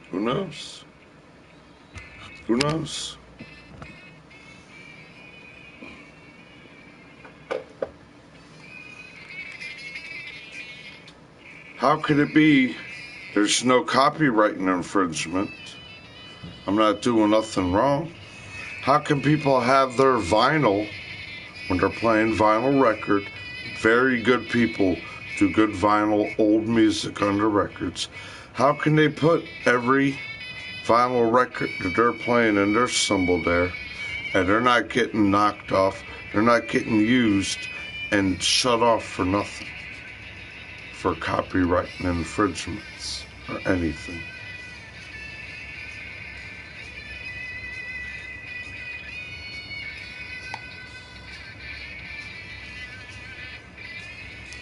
Who knows? Who knows? How could it be there's no copyright infringement? I'm not doing nothing wrong. How can people have their vinyl when they're playing vinyl record? Very good people do good vinyl old music on their records. How can they put every vinyl record that they're playing in their symbol there, and they're not getting knocked off, they're not getting used and shut off for nothing, for copyright and infringements or anything?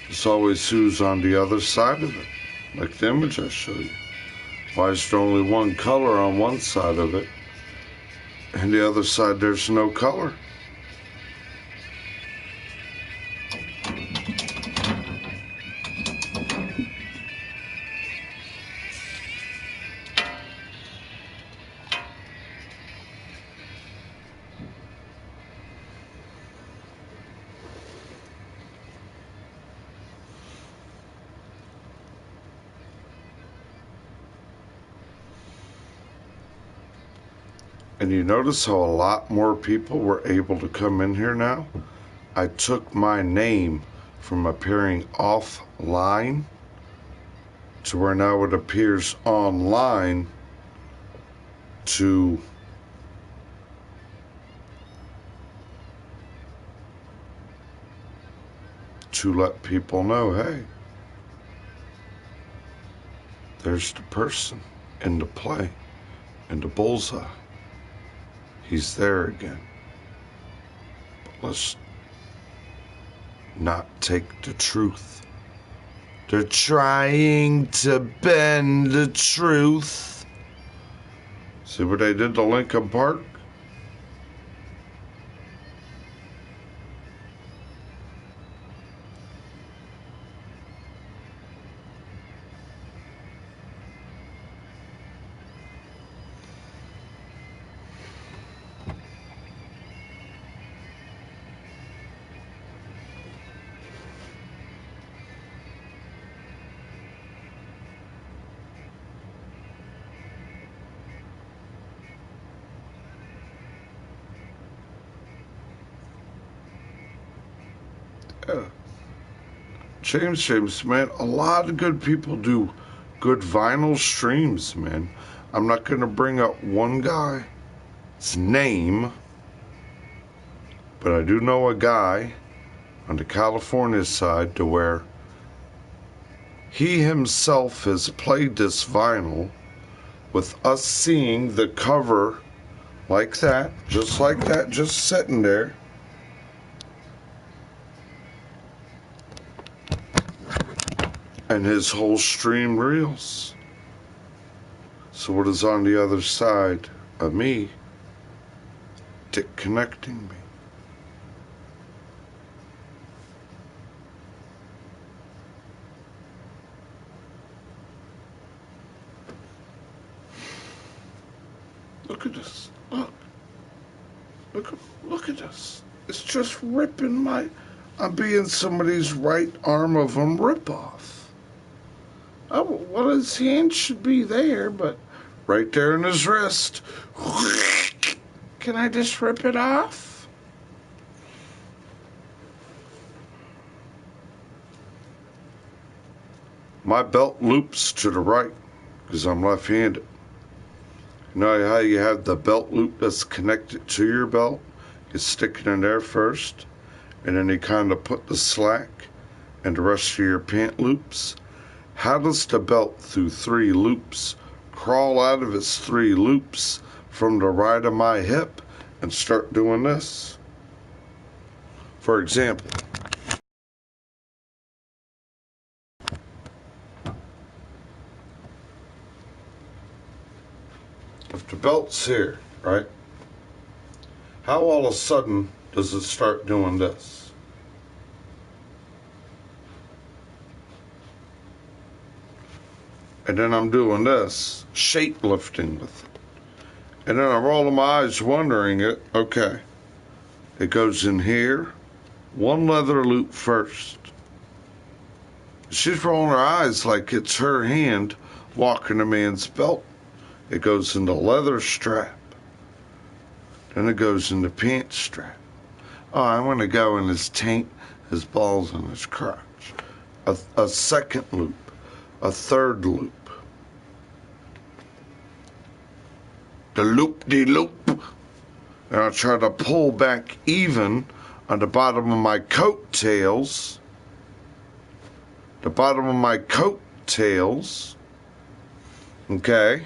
It's always who's on the other side of it, like the image I showed you. Why is there only one color on one side of it, and the other side there's no color? And you notice how a lot more people were able to come in here now? I took my name from appearing offline to where now it appears online to let people know, hey, there's the person in the play, in the bullseye. He's there again. But let's not take the truth. They're trying to bend the truth. See what they did to Lincoln Park? James, man, a lot of good people do good vinyl streams, man. I'm not going to bring up one guy's name, but I do know a guy on the California side to where he himself has played this vinyl with us seeing the cover like that, just sitting there. And his whole stream reels. So what is on the other side of me connecting me? Look at this. Look at this. It's just ripping my... I'm being somebody's right arm of him rip off. Oh, well, his hand should be there, but right there in his wrist. Can I just rip it off? My belt loops to the right. because I'm left-handed. You know how you have the belt loop that's connected to your belt? You stick it in there first, and then you kind of put the slack and the rest of your pant loops. How does the belt through 3 loops crawl out of its 3 loops from the right of my hip and start doing this? For example, if the belt's here, right? How all of a sudden does it start doing this? And then I'm doing this, shape lifting with it. And then I'm rolling my eyes wondering it, okay. It goes in here, 1 leather loop first. She's rolling her eyes like it's her hand walking a man's belt. It goes in the leather strap. Then it goes in the pant strap. Oh, I want to go in his taint, his balls, and his crotch. A second loop. A third loop. The loop-de-loop. And I try to pull back even on the bottom of my coattails. The bottom of my coattails. Okay.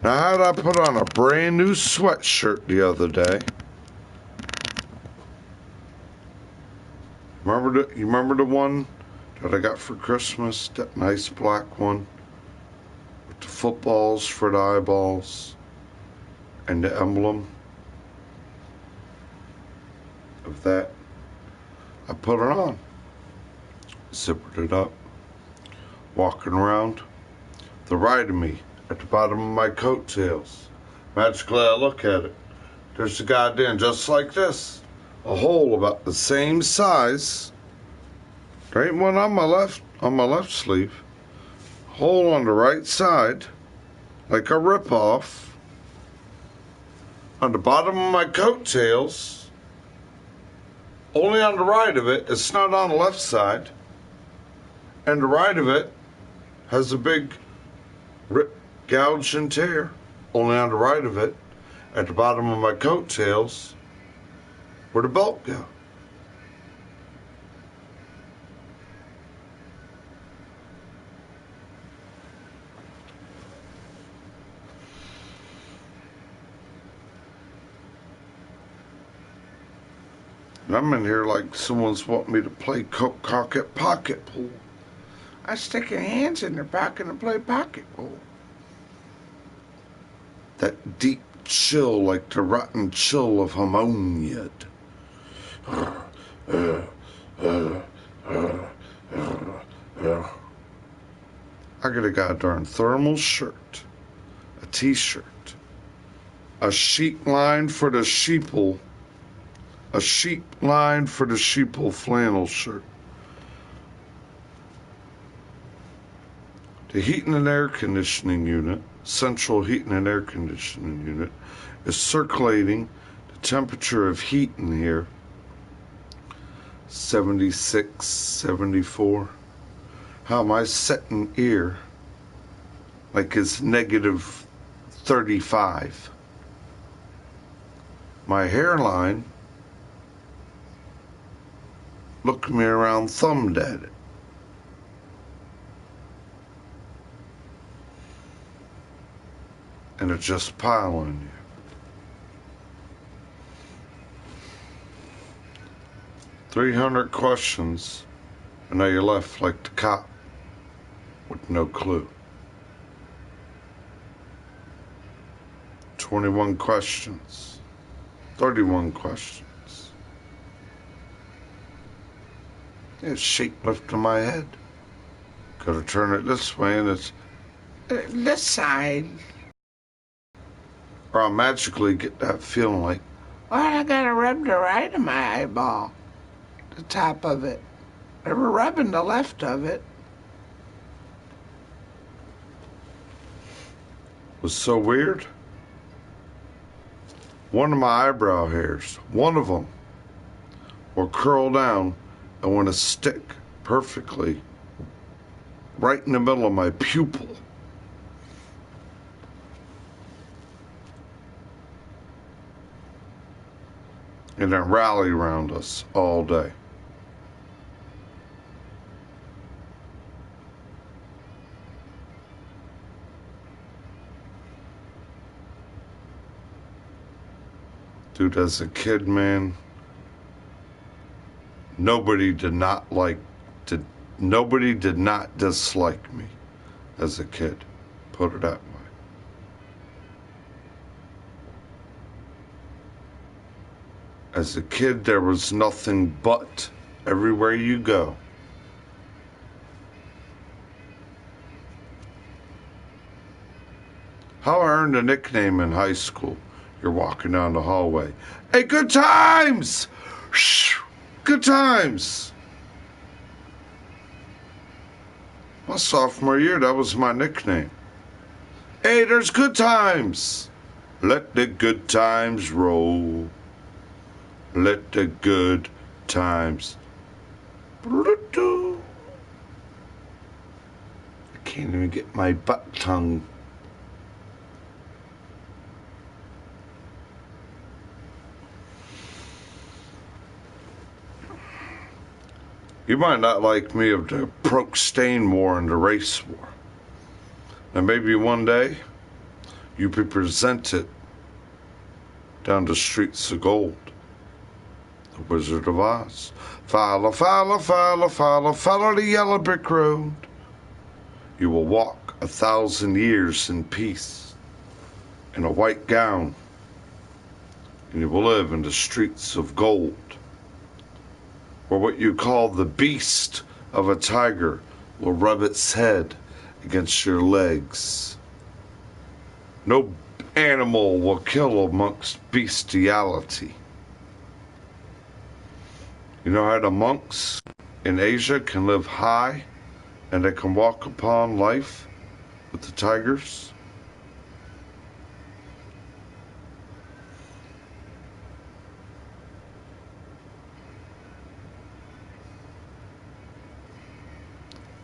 Now, how did I put on a brand new sweatshirt the other day? You remember the one that I got for Christmas? That nice black one with the footballs for the eyeballs and the emblem of that. I put it on, zippered it up, walking around. The right of me at the bottom of my coattails. Magically, I look at it. There's a goddamn, just like this, a hole about the same size. There ain't one on my left sleeve. Hole on the right side, like a rip-off. On the bottom of my coattails, only on the right of it. It's not on the left side. And the right of it has a big rip, gouge, and tear. Only on the right of it, at the bottom of my coattails, where the belt go. And I'm in here like someone's wanting me to play pocket pool. I stick your hands in their pocket and play pocket pool. That deep chill, like the rotten chill of ammonia. I got a goddamn thermal shirt, a t-shirt, a sheep line for the sheeple, a sheep line for the sheeple flannel shirt. The heating and air conditioning unit, central heating and air conditioning unit, is circulating the temperature of heat in here, 76, 74. How am I setting here like it's negative 35? My hairline, looked me around, thumbed at it. And it's just piling you. $300 questions, and now you're left like the cop with no clue. 21 questions, 31 questions. It's shape lifting my head. Gotta turn it this way, and it's this side. Or I'll magically get that feeling like, oh, I gotta rub the right of my eyeball, the top of it. I was rubbing the left of it. It was so weird. One of my eyebrow hairs, one of them, will curl down and want to stick perfectly right in the middle of my pupil. and then rally around us all day. Dude, as a kid, man, nobody did not dislike me as a kid. Put it that way. As a kid, there was nothing but everywhere you go. How I earned a nickname in high school. You're walking down the hallway. Hey, good times! Shh, good times! My sophomore year, that was my nickname. Hey, there's good times! Let the good times roll. Let the good times. I can't even get my butt tongue. You might not like me of the Pro-Stain War and the race war. And maybe one day you'll be presented down the streets of gold. The Wizard of Oz. Follow, follow, follow, follow, follow the yellow brick road. You will walk 1,000 years in peace in a white gown, and you will live in the streets of gold, where what you call the beast of a tiger will rub its head against your legs. No animal will kill amongst bestiality. You know how the monks in Asia can live high and they can walk upon life with the tigers?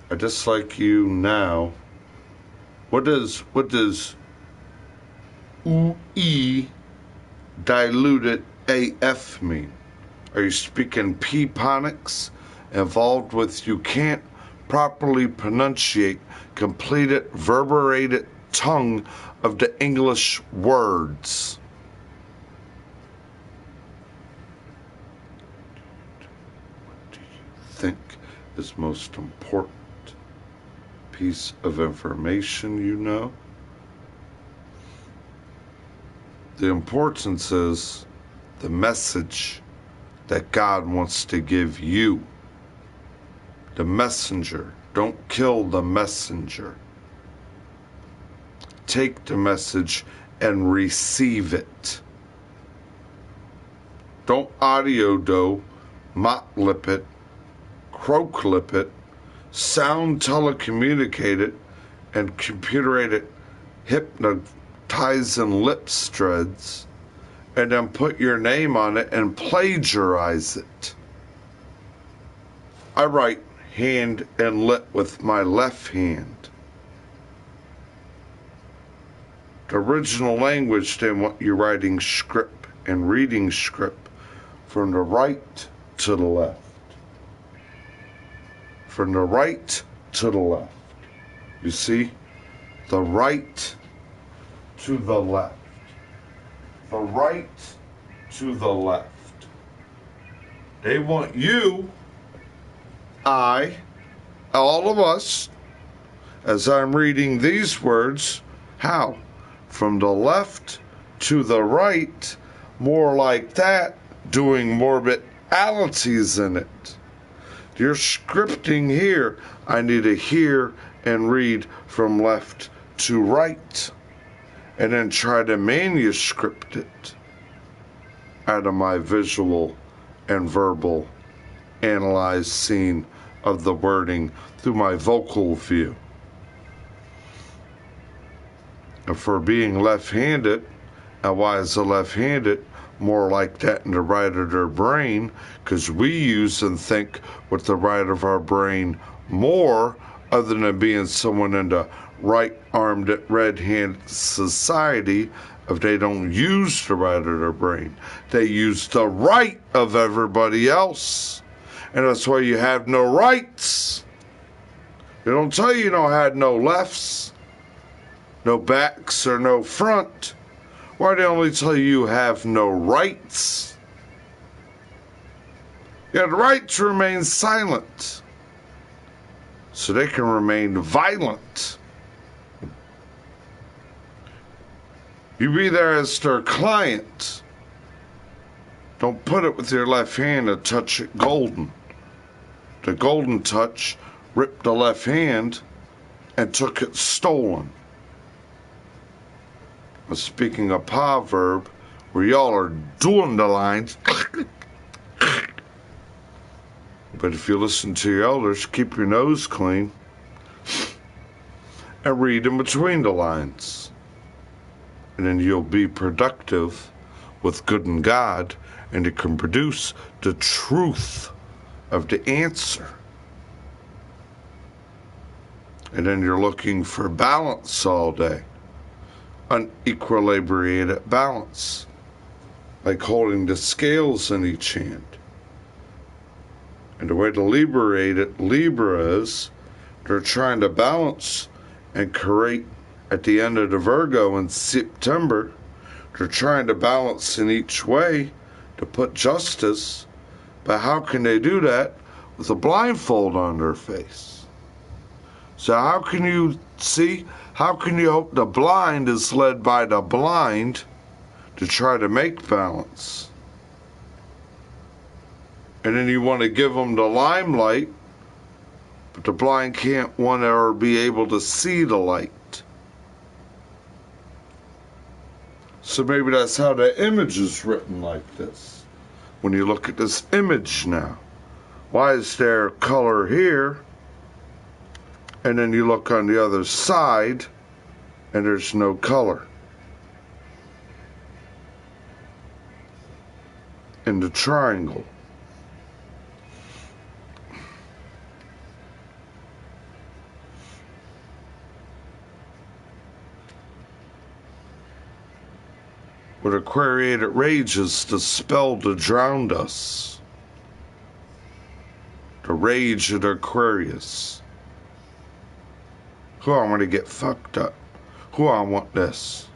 I dislike you now. What does UE diluted AF mean? Are you speaking P-ponics involved with you can't properly pronunciate completed verberated tongue of the English words? What do you think is most important piece of information you know? The importance is the message that God wants to give you. The messenger. Don't kill the messenger. Take the message and receive it. Don't audio do, mot lip it, croak lip it, sound telecommunicate it, and computerate hypnotizing lip threads, and then put your name on it and plagiarize it. I write hand and lip with my left hand. The original language, they want you writing script and reading script from the right to the left. From the right to the left. You see? The right to the left. The right to the left. They want you, I, all of us, as I'm reading these words, how? From the left to the right, more like that, doing morbidalities in it. You're scripting here. I need to hear and read from left to right, and then try to manuscript it out of my visual and verbal analyzed scene of the wording through my vocal view. And for being left-handed, and why is the left-handed more like that in the right of their brain? Because we use and think with the right of our brain more, other than being someone in the right-armed, red-handed society, if they don't use the right of their brain. They use the right of everybody else. And that's why you have no rights. They don't tell you don't have no lefts, no backs, or no front. Why they only tell you have no rights? You have the right to remain silent, so they can remain violent. You be there as their client. Don't put it with your left hand and touch it golden. The golden touch ripped the left hand and took it stolen. Speaking of proverb, where y'all are doing the lines. But if you listen to your elders, keep your nose clean and read in between the lines. And then you'll be productive with good and God, and it can produce the truth of the answer. And then you're looking for balance all day. Unequilibrated balance. Like holding the scales in each hand. And the way to liberate it, Libra is, they're trying to balance and create at the end of the Virgo in September. They're trying to balance in each way to put justice. But how can they do that with a blindfold on their face? So how can you see? How can you hope the blind is led by the blind to try to make balance? And then you want to give them the limelight, but the blind can't want or be able to see the light. So maybe that's how the image is written like this. When you look at this image now, why is there color here? And then you look on the other side, and there's no color. In the triangle. What Aquariated rage is the spell to drown us. The rage of Aquarius. Who I want to get fucked up. Who I want this.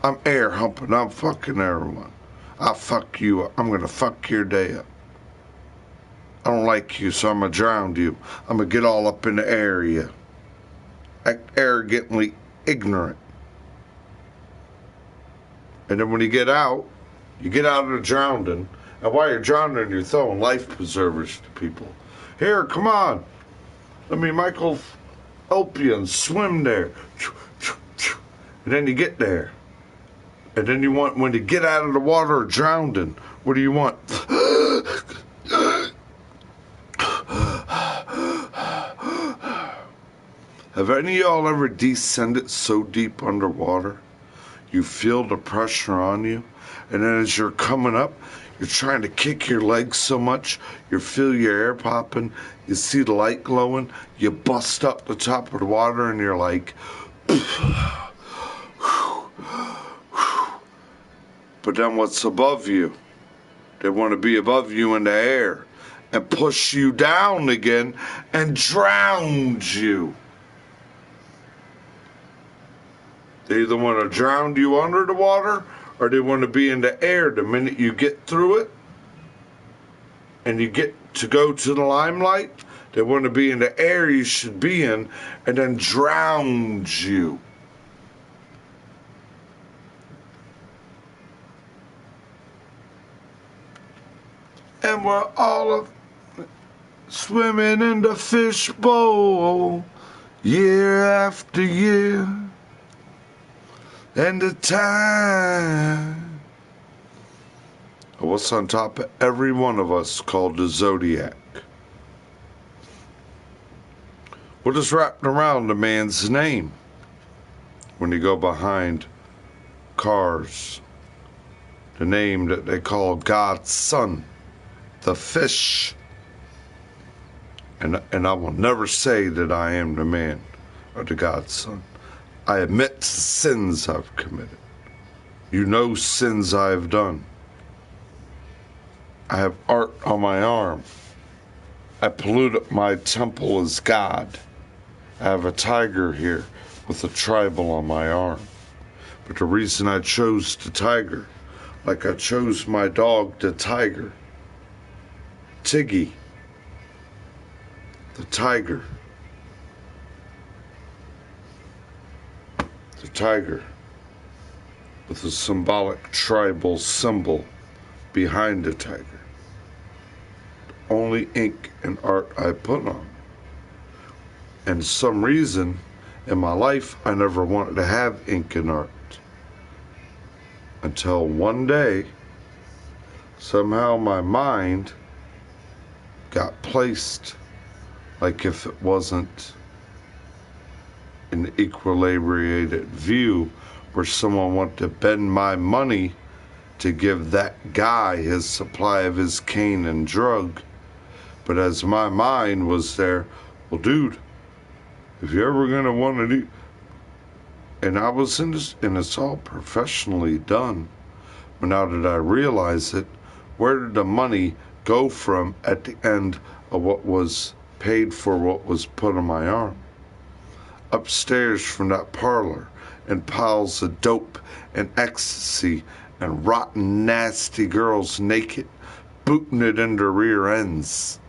I'm air humping. I'm fucking everyone. I'll fuck you up. I'm going to fuck your day up. I don't like you, so I'm going to drown you. I'm going to get all up in the area. Act arrogantly ignorant. And then when you get out of the drowning. And while you're drowning, you're throwing life preservers to people. Here, come on. Let me Michael help you and swim there. And then you get there. And then you want, when you get out of the water or drowning, what do you want? Have any of y'all ever descended so deep underwater? You feel the pressure on you, and then as you're coming up, you're trying to kick your legs so much, you feel your air popping, you see the light glowing, you bust up the top of the water, and you're like, but then what's above you? They want to be above you in the air and push you down again and drown you. They either want to drown you under the water, or they want to be in the air the minute you get through it and you get to go to the limelight. They want to be in the air you should be in and then drown you. And we're all swimming in the fishbowl year after year. And the time. What's on top of every one of us called the zodiac? What is wrapped around a man's name when you go behind cars? The name that they call God's son, the fish. And I will never say that I am the man or the God's son. I admit to sins I've committed. You know sins I have done. I have art on my arm. I pollute my temple as God. I have a tiger here with a tribal on my arm. But the reason I chose the tiger, like I chose my dog, the tiger, Tiggy, the tiger, with a symbolic tribal symbol behind the tiger. The only ink and art I put on. And some reason in my life I never wanted to have ink and art. Until one day, somehow my mind got placed like if it wasn't an equilibrated view where someone wanted to bend my money to give that guy his supply of his cane and drug. But as my mind was there, well, dude, if you're ever going to want to do... And I was in this, and it's all professionally done. But now that I realize it, where did the money go from at the end of what was paid for what was put on my arm? Upstairs from that parlor, and piles of dope and ecstasy and rotten, nasty girls naked, booting it in their rear ends.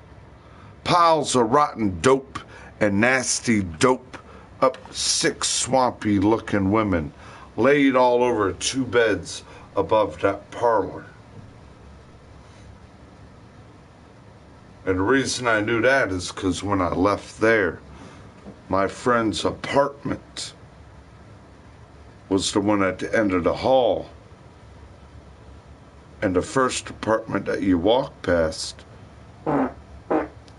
Piles of rotten dope and nasty dope up 6 swampy-looking women, laid all over 2 beds above that parlor. And the reason I knew that is because when I left there, my friend's apartment was the one at the end of the hall. And the first apartment that you walk past,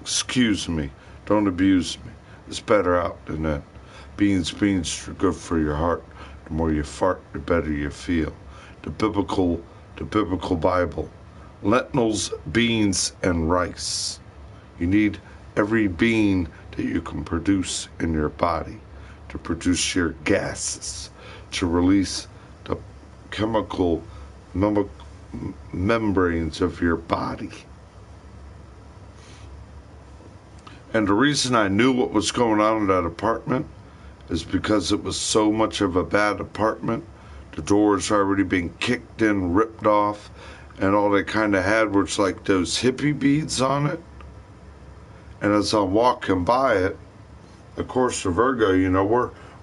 excuse me, don't abuse me, it's better out than that. Beans are good for your heart. The more you fart, the better you feel. The biblical Bible. Lentils, beans, and rice. You need every bean that you can produce in your body to produce your gases, to release the chemical membranes of your body. And the reason I knew what was going on in that apartment is because it was so much of a bad apartment. The doors already been kicked in, ripped off, and all they kind of had was like those hippie beads on it. And as I'm walking by it, of course, the Virgo, you know,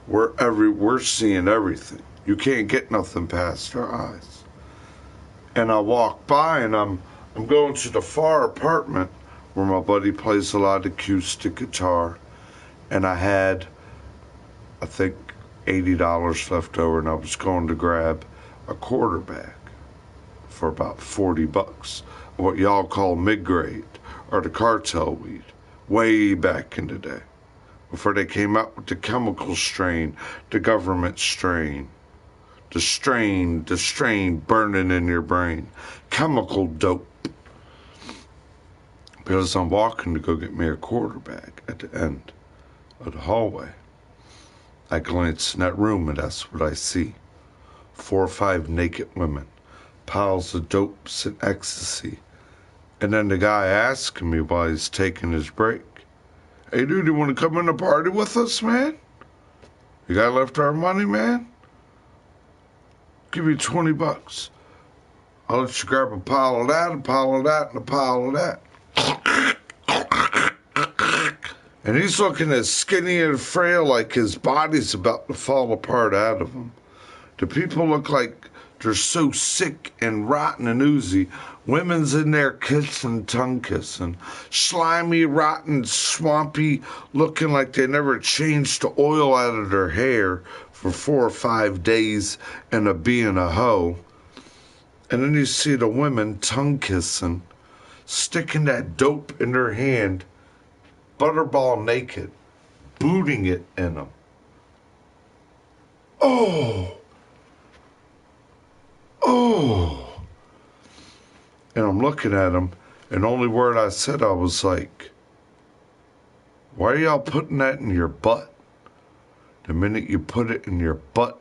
we're seeing everything. You can't get nothing past our eyes. And I walk by, and I'm going to the far apartment where my buddy plays a lot of acoustic guitar, and I had, I think, $80 left over, and I was going to grab a quarter bag for about $40, what y'all call mid-grade, or the cartel weed, way back in the day, before they came out with the chemical strain, the government strain, the strain burning in your brain, chemical dope. Because I'm walking to go get me a quarter bag at the end of the hallway, I glance in that room, and that's what I see. 4 or 5 naked women, piles of dopes and ecstasy. And then the guy asking me while he's taking his break, "Hey dude, you want to come in the party with us, man? You got left our money, man? Give you $20. I'll let you grab a pile of that, a pile of that, and a pile of that." And he's looking as skinny and frail, like his body's about to fall apart out of him. The people look like they're so sick and rotten and oozy. Women's in there kissing, tongue kissing. Slimy, rotten, swampy, looking like they never changed the oil out of their hair for 4 or 5 days and being a hoe. And then you see the women tongue kissing, sticking that dope in their hand, butterball naked, booting it in them. Oh. And I'm looking at him, and the only word I said, I was like, "Why are y'all putting that in your butt?" The minute you put it in your butt,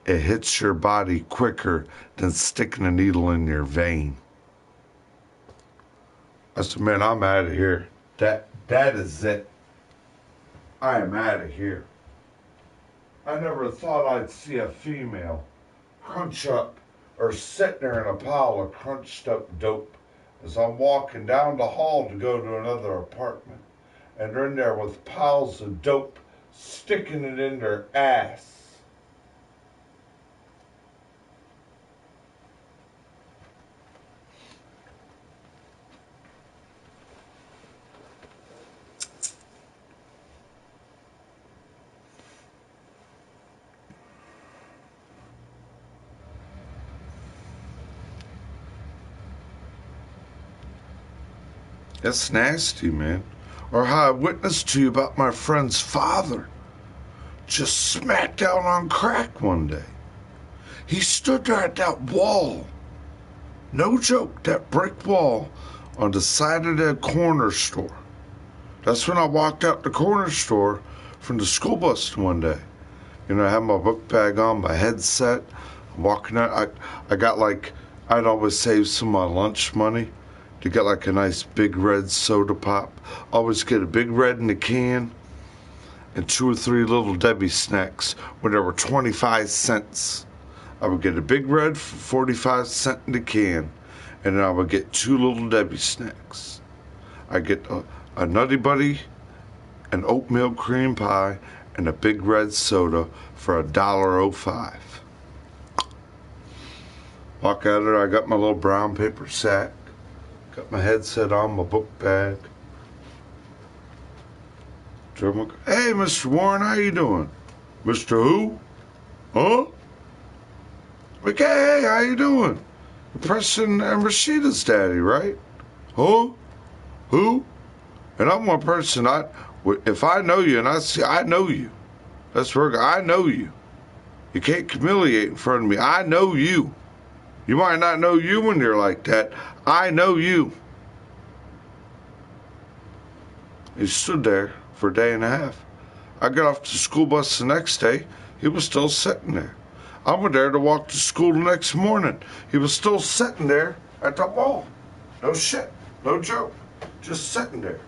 it hits your body quicker than sticking a needle in your vein. I said, man, I'm out of here. That is it. I am out of here. I never thought I'd see a female crunch up or sitting there in a pile of crunched up dope as I'm walking down the hall to go to another apartment. And they're in there with piles of dope, sticking it in their ass. That's nasty, man. Or how I witnessed to you about my friend's father just smacked out on crack one day. He stood there at that wall. No joke, that brick wall on the side of that corner store. That's when I walked out the corner store from the school bus one day. You know, I had my book bag on, my headset, I'm walking out. I got like, I'd always save some of my lunch money to get like a nice big red soda pop. Always get a big red in the can and 2 or 3 little Debbie snacks when they were 25 cents. I would get a big red for 45 cents in the can, and then I would get 2 little Debbie snacks. I get a Nutty Buddy, an oatmeal cream pie, and a big red soda for $1.05. Walk out of there, I got my little brown paper sack, got my headset on, my book bag. Hey, Mr. Warren, how you doing? Mr. Who? Huh? Like, hey, how you doing? Preston and Rashida's daddy, right? Huh? Who? And I'm one person, if I know you and I know you. That's where I know you. You can't humiliate in front of me. I know you. You might not know you when you're like that. I know you. He stood there for a day and a half. I got off the school bus the next day. He was still sitting there. I went there to walk to school the next morning. He was still sitting there at the wall. No shit. No joke. Just sitting there.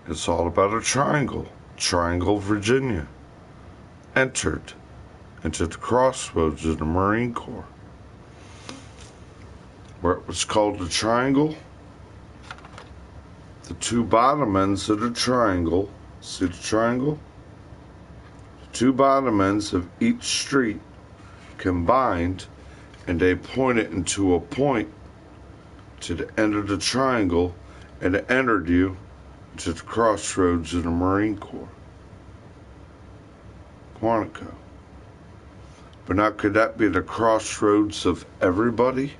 It's all about a triangle. Triangle, Virginia. Entered into the crossroads of the Marine Corps. Where it was called the triangle, the 2 bottom ends of the triangle, see the triangle? The 2 bottom ends of each street combined, and they point it into a point to the end of the triangle, and it entered you to the crossroads of the Marine Corps. Quantico. But now could that be the crossroads of everybody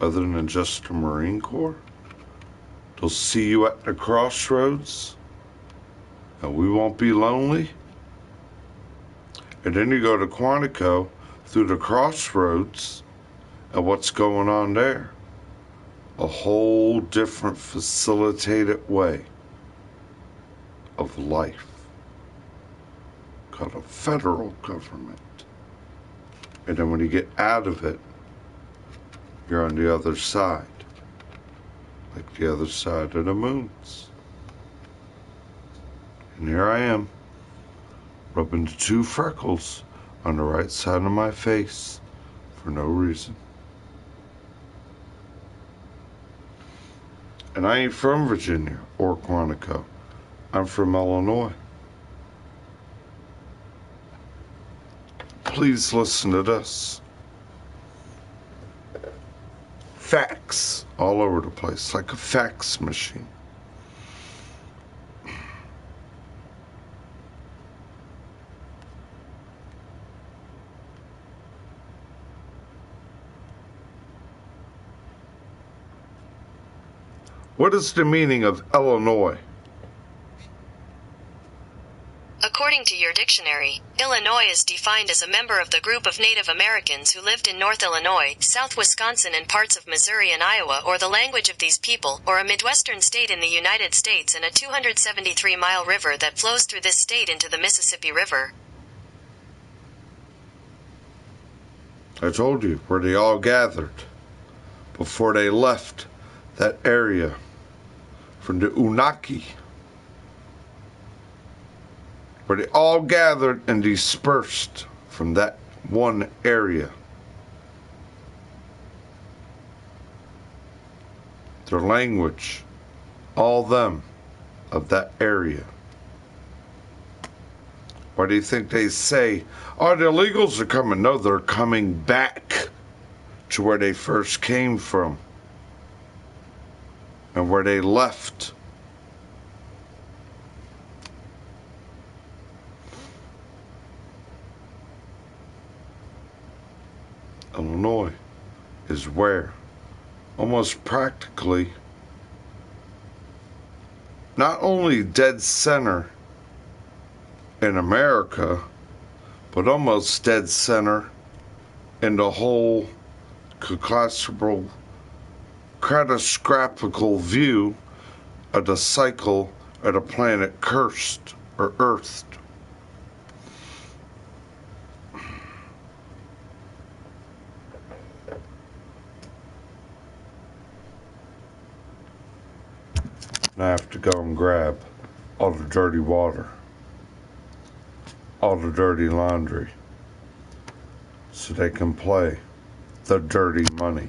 other than just the Marine Corps? They'll see you at the crossroads and we won't be lonely. And then you go to Quantico through the crossroads and what's going on there? A whole different facilitated way of life called a federal government. And then when you get out of it, you're on the other side, like the other side of the moons. And here I am, rubbing the 2 freckles on the right side of my face for no reason. And I ain't from Virginia or Quantico. I'm from Illinois. Please listen to this. Facts all over the place, like a fax machine. What is the meaning of Illinois? According to your dictionary, Illinois is defined as a member of the group of Native Americans who lived in North Illinois, South Wisconsin and parts of Missouri and Iowa, or the language of these people, or a Midwestern state in the United States, and a 273-mile river that flows through this state into the Mississippi River. I told you, where they all gathered before they left that area from the Unaki. Where they all gathered and dispersed from that one area. Their language, all them of that area. Why do you think they say, oh, the illegals are coming? No, they're coming back to where they first came from and where they left. Illinois is where, almost practically, not only dead center in America, but almost dead center in the whole catastrophical view of the cycle of the planet cursed or earthed. And I have to go and grab all the dirty water, all the dirty laundry, so they can play the dirty money.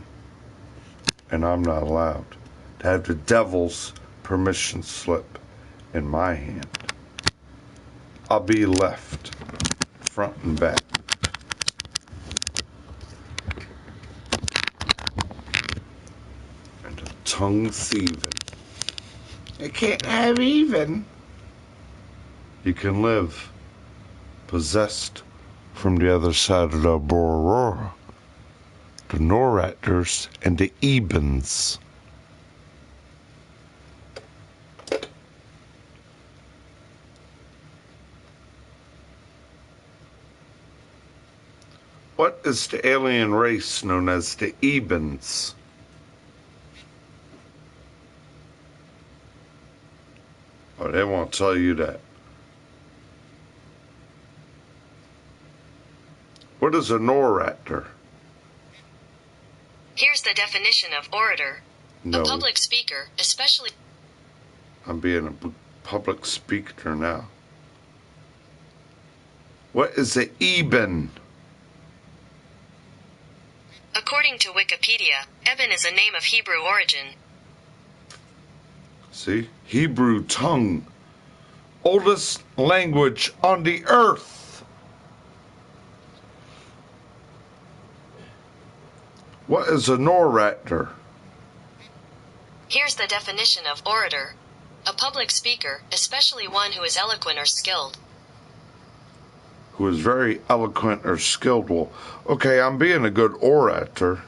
And I'm not allowed to have the devil's permission slip in my hand. I'll be left front and back. And the tongue thieving. You can't have even. You can live possessed from the other side of the Aurora. The Noractors and the Ebens. What is the alien race known as the Ebens? Oh, they won't tell you that. What is a Noractor? Here's the definition of orator. No. A public speaker, especially... I'm being a public speaker now. What is a Eben? According to Wikipedia, Eben is a name of Hebrew origin. See? Hebrew tongue. Oldest language on the earth. What is a Noractor? Here's the definition of orator. A public speaker, especially one who is eloquent or skilled. Who is very eloquent or skilled. Well, okay, I'm being a good orator.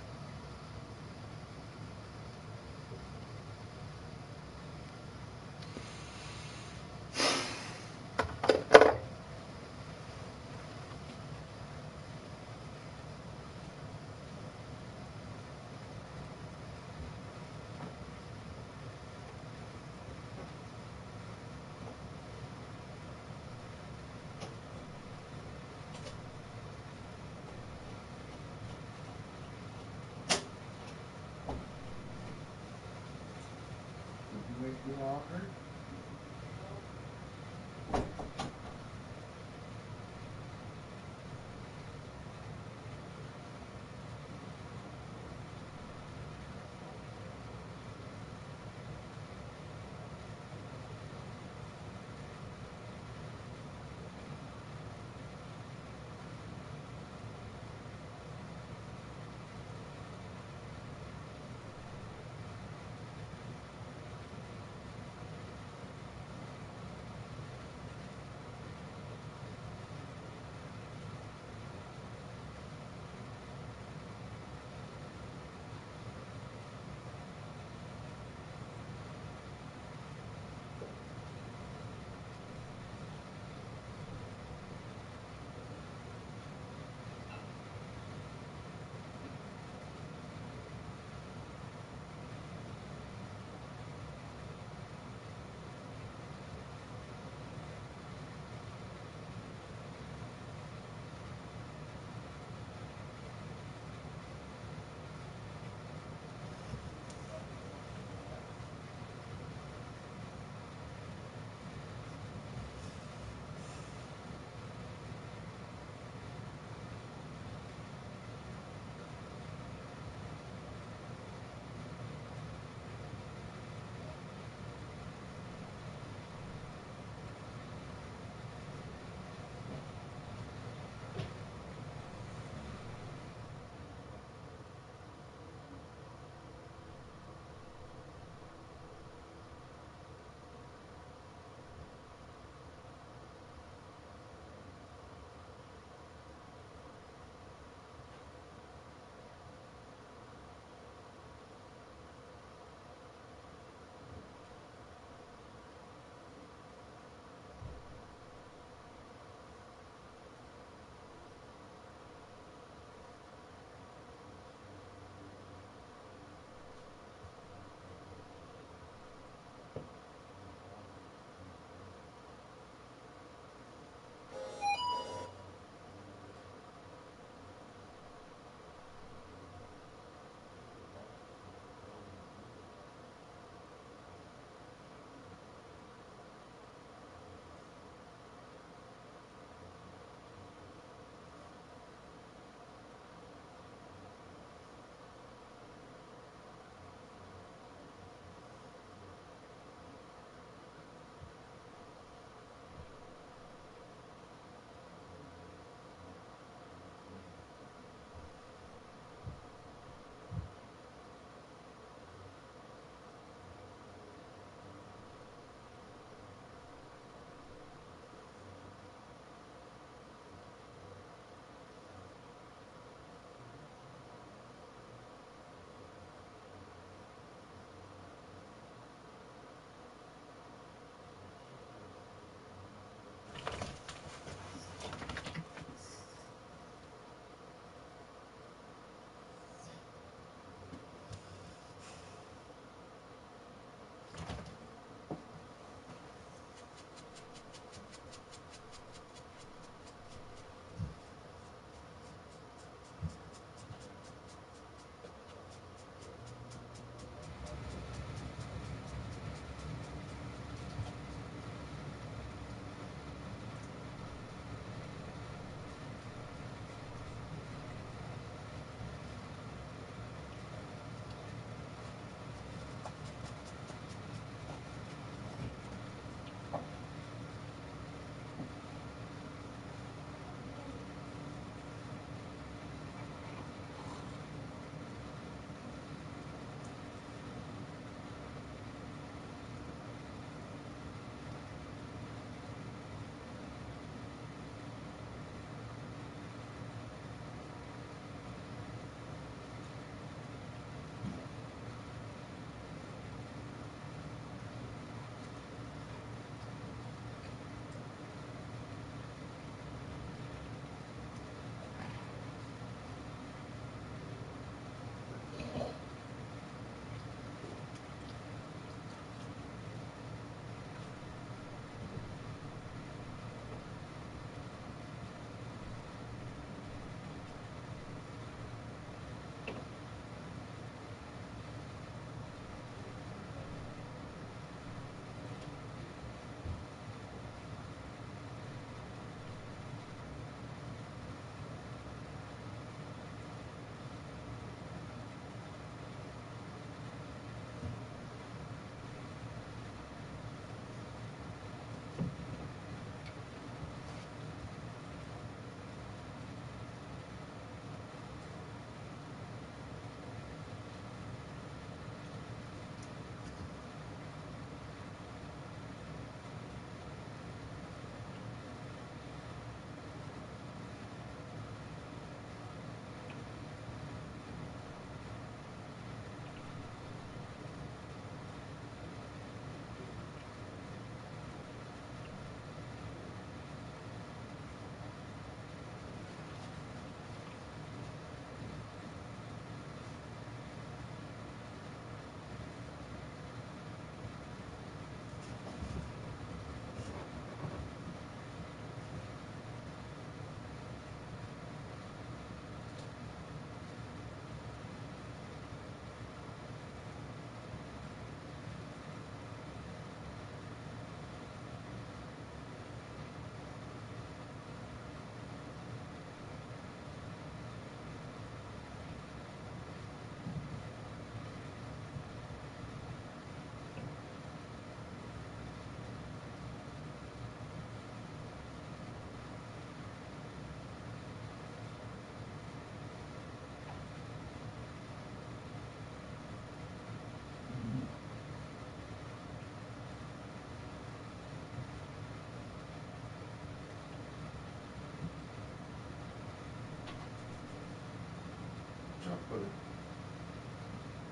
But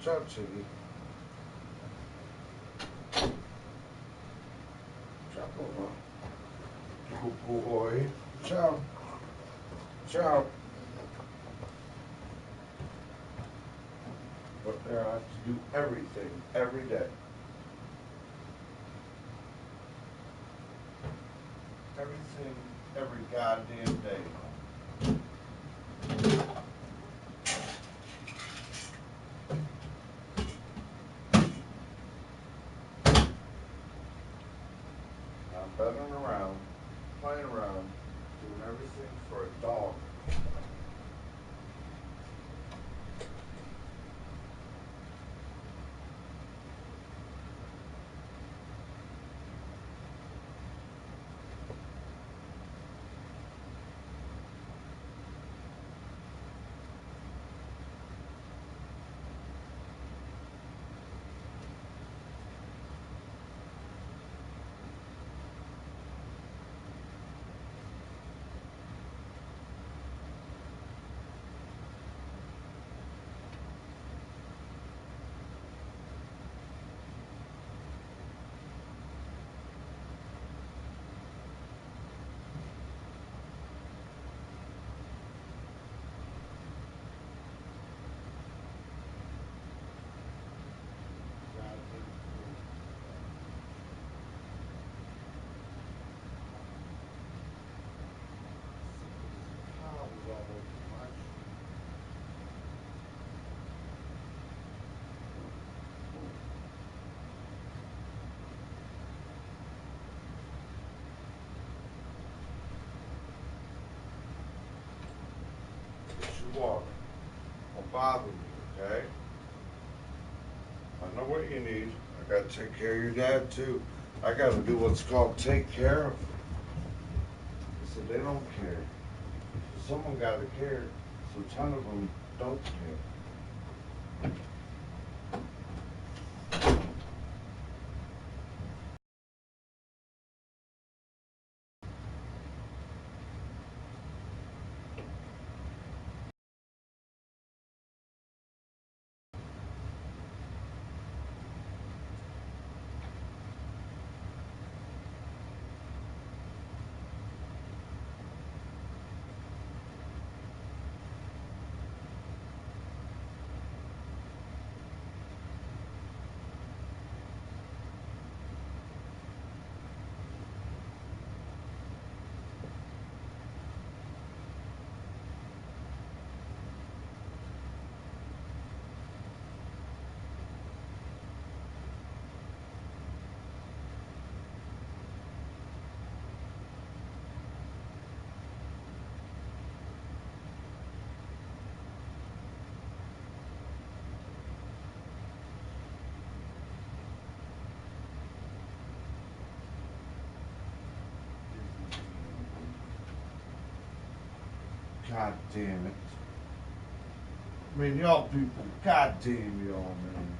ciao, Chiggy. Ciao, good boy. Ciao. Ciao. But there, I have to do everything every day. Everything every goddamn day. I'm bettering around, playing around, doing everything for a dog. Water. Don't bother me, okay? I know what you need. I gotta take care of your dad too. I gotta do what's called take care of them. So they don't care. So someone gotta care. So 10 of them don't care. God damn it. I mean, y'all people, god damn y'all, man.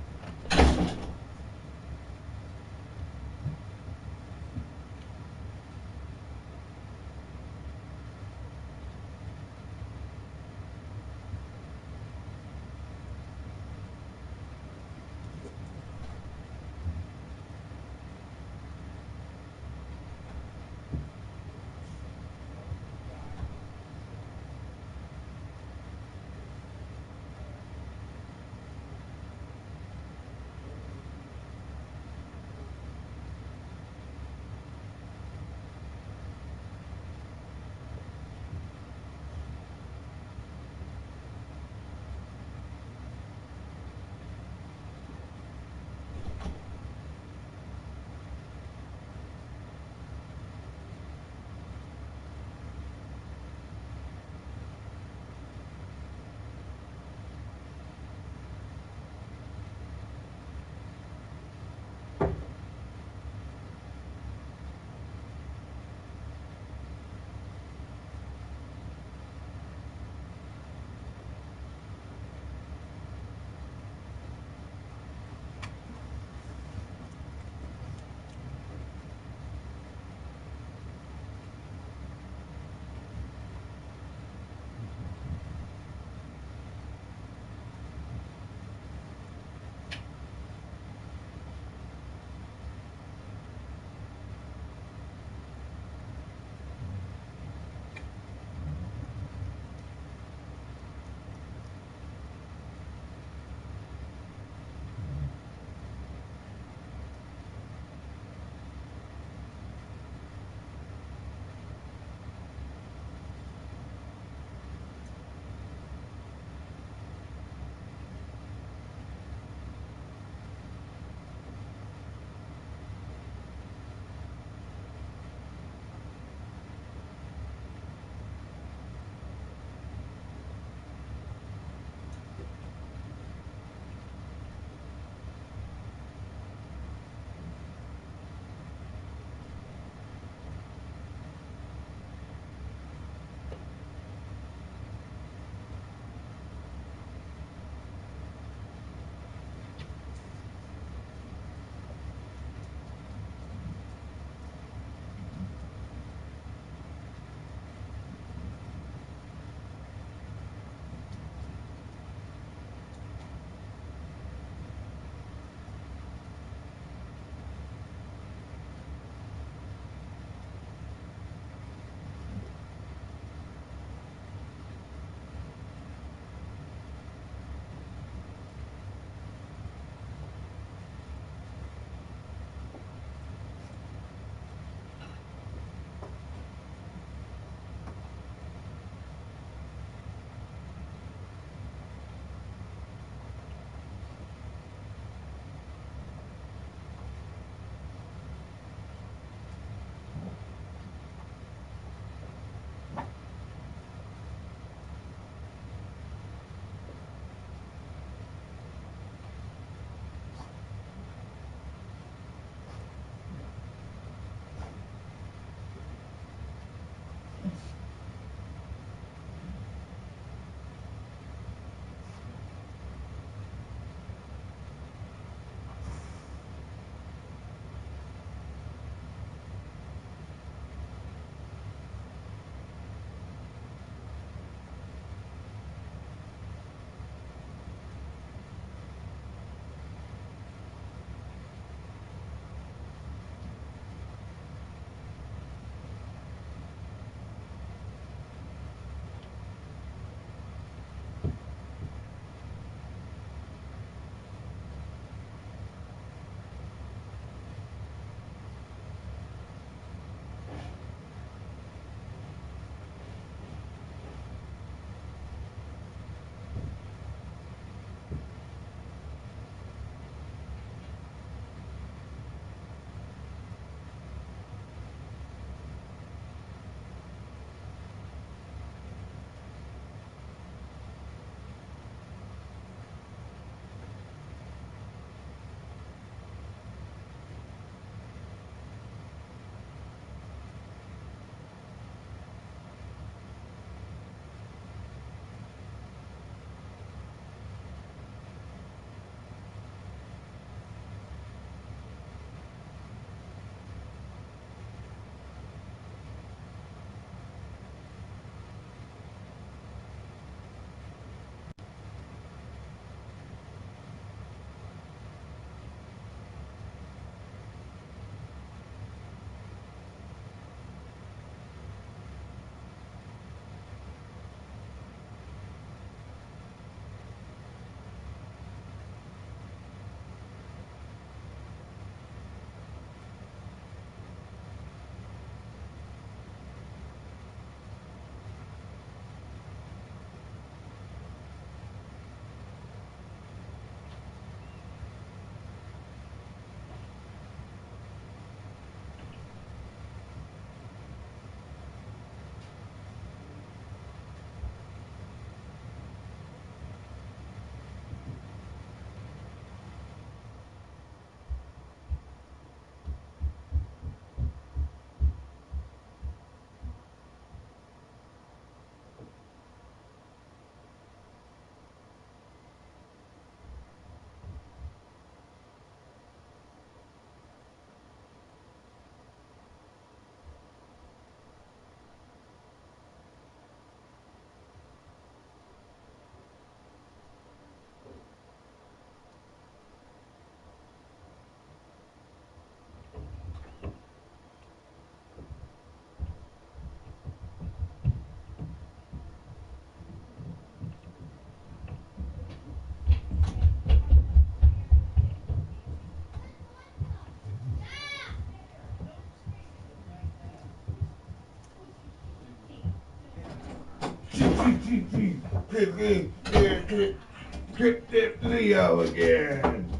Get Leo again.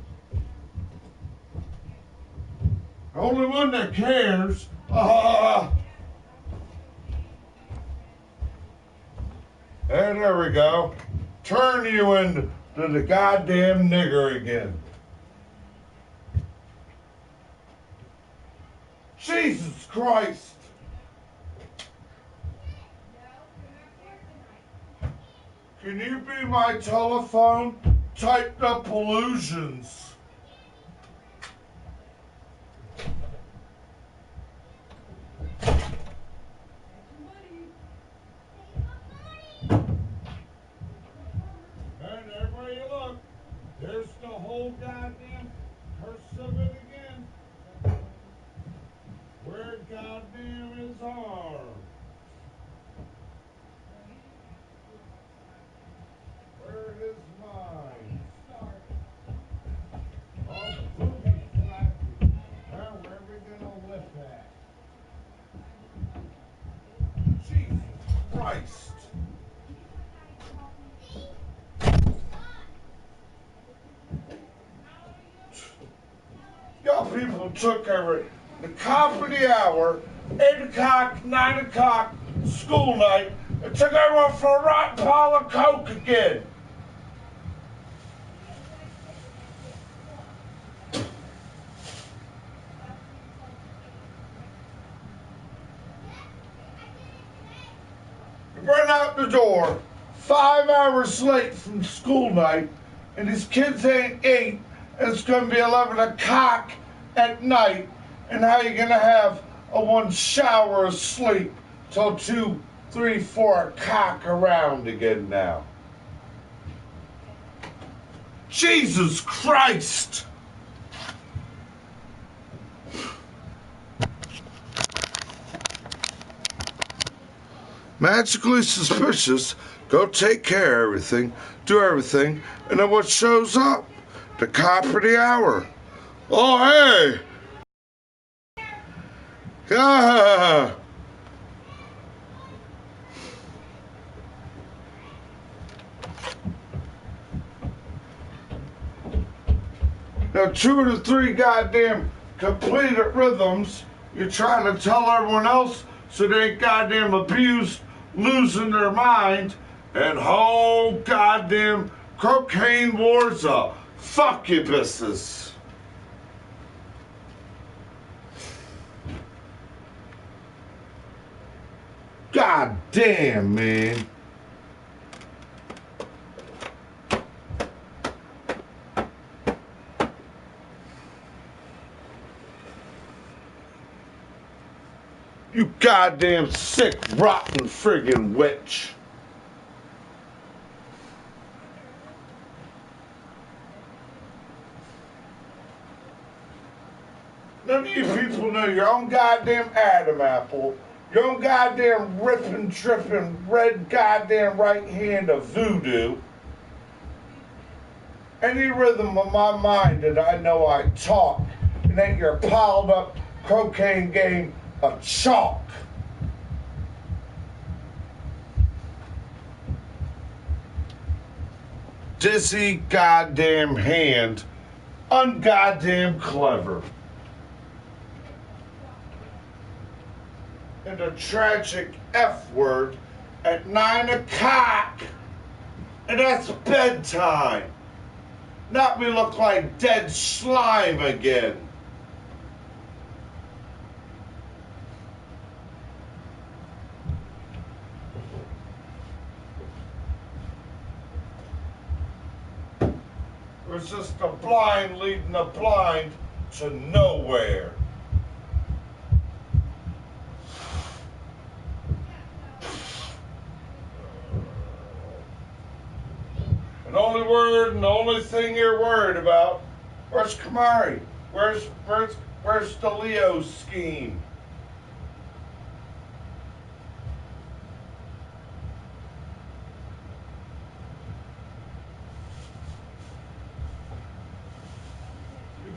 Only one that cares. And there we go. Turn you into the goddamn nigger again. Jesus Christ. Can you be my telephone? Typed up illusions. And everywhere you look, there's the whole goddamn curse of it again. Where goddamn is our? Where is mine? Oh, booby flappy. Well, where are we gonna lift that? Jesus Christ. Y'all people took the cop of the hour, 8 o'clock, 9 o'clock, school night, and took everyone for a rotten pile of coke again. Run out the door, 5 hours late from school night, and these kids ain't 8, and it's gonna be 11 o'clock at night, and how you gonna have a 1 shower of sleep till 2, 3, 4 o'clock around again now? Jesus Christ! Magically suspicious, go take care of everything, do everything, and then what shows up? The cop of the hour. Oh, hey! Ah! Now, 2 of the 3 goddamn completed rhythms you're trying to tell everyone else so they ain't goddamn abused, losing their mind, and whole goddamn cocaine wars up. Fuck your business. God damn, man. You goddamn sick, rotten friggin' witch. None of you people know your own goddamn Adam apple, your own goddamn rippin', trippin', red goddamn right hand of voodoo. Any rhythm of my mind that I know I talk, and ain't your piled up cocaine game of chalk. Dizzy goddamn hand, ungoddamn clever. And a tragic F word at 9 o'clock. And that's bedtime. Not me look like dead slime again. It was just a blind leading the blind to nowhere. And only word and the only thing you're worried about, where's Kamari? Where's the Leo scheme?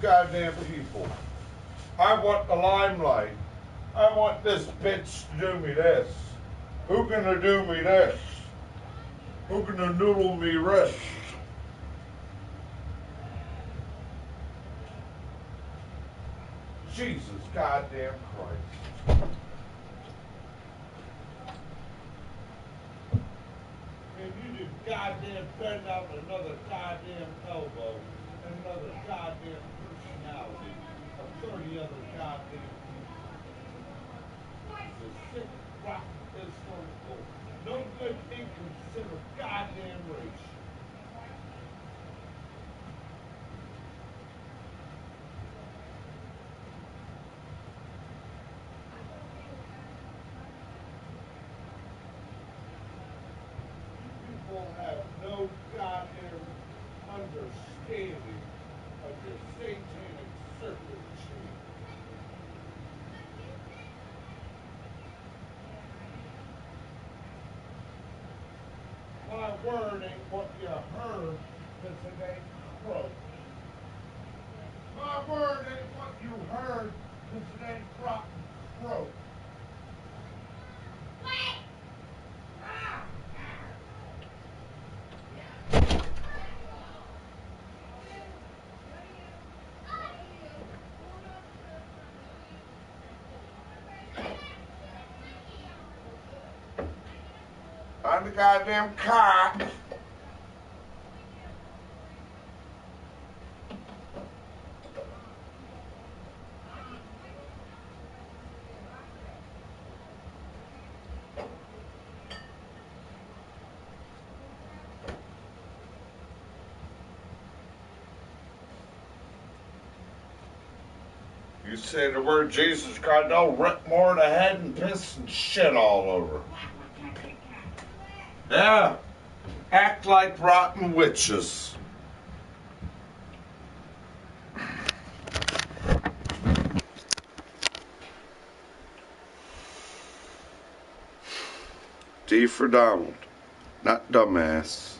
Goddamn people. I want the limelight. I want this bitch to do me this. Who gonna do me this? Who gonna noodle me rest? Jesus goddamn Christ. Man, you just goddamn bend out another goddamn elbow and another goddamn personality of 30 other goddamn people. It's a sick, rotten, historical, no good, inconsiderate goddamn race. People have no goddamn understanding of your satanic circuitry. My word ain't what you heard, cause it ain't croak. My word ain't what you heard, cause it ain't rotten croak. I'm the goddamn cop. You say the word Jesus Christ, they'll rip more of the head and piss and shit all over. Yeah, act like rotten witches. D for Donald, not dumbass.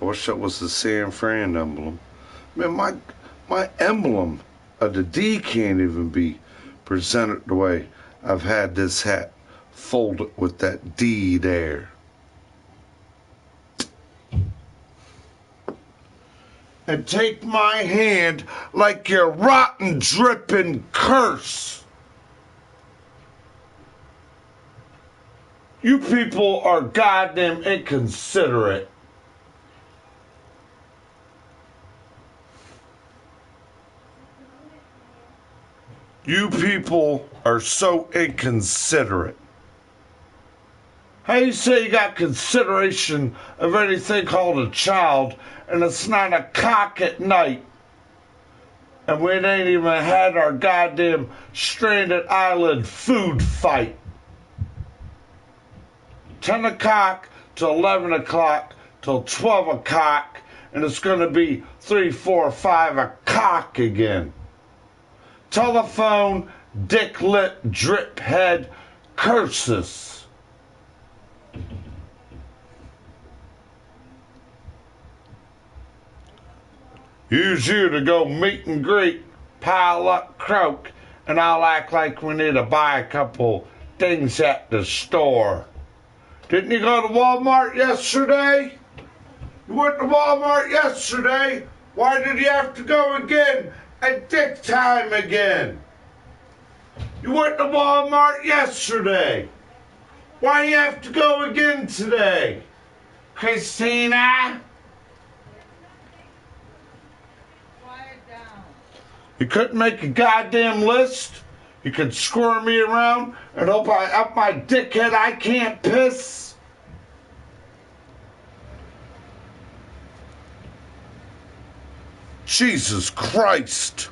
I wish that was the San Fran emblem. Man, my emblem of the D can't even be presented the way I've had this hat folded with that D there. And take my hand like your rotten, dripping curse. You people are goddamn inconsiderate. You people are so inconsiderate. How you say you got consideration of anything called a child, and it's not a cock at night, and we ain't even had our goddamn stranded island food fight. 10 o'clock till 11 o'clock till 12 o'clock, and it's going to be 3, 4, 5 o'clock again. Telephone, dick lit, drip head, curses. Use you to go meet and greet, pile up, croak, and I'll act like we need to buy a couple things at the store. Didn't you go to Walmart yesterday? You went to Walmart yesterday? Why did you have to go again at dick time again? You went to Walmart yesterday. Why you have to go again today? Christina? You couldn't make a goddamn list? You could squirm me around and hope up my dickhead I can't piss? Jesus Christ.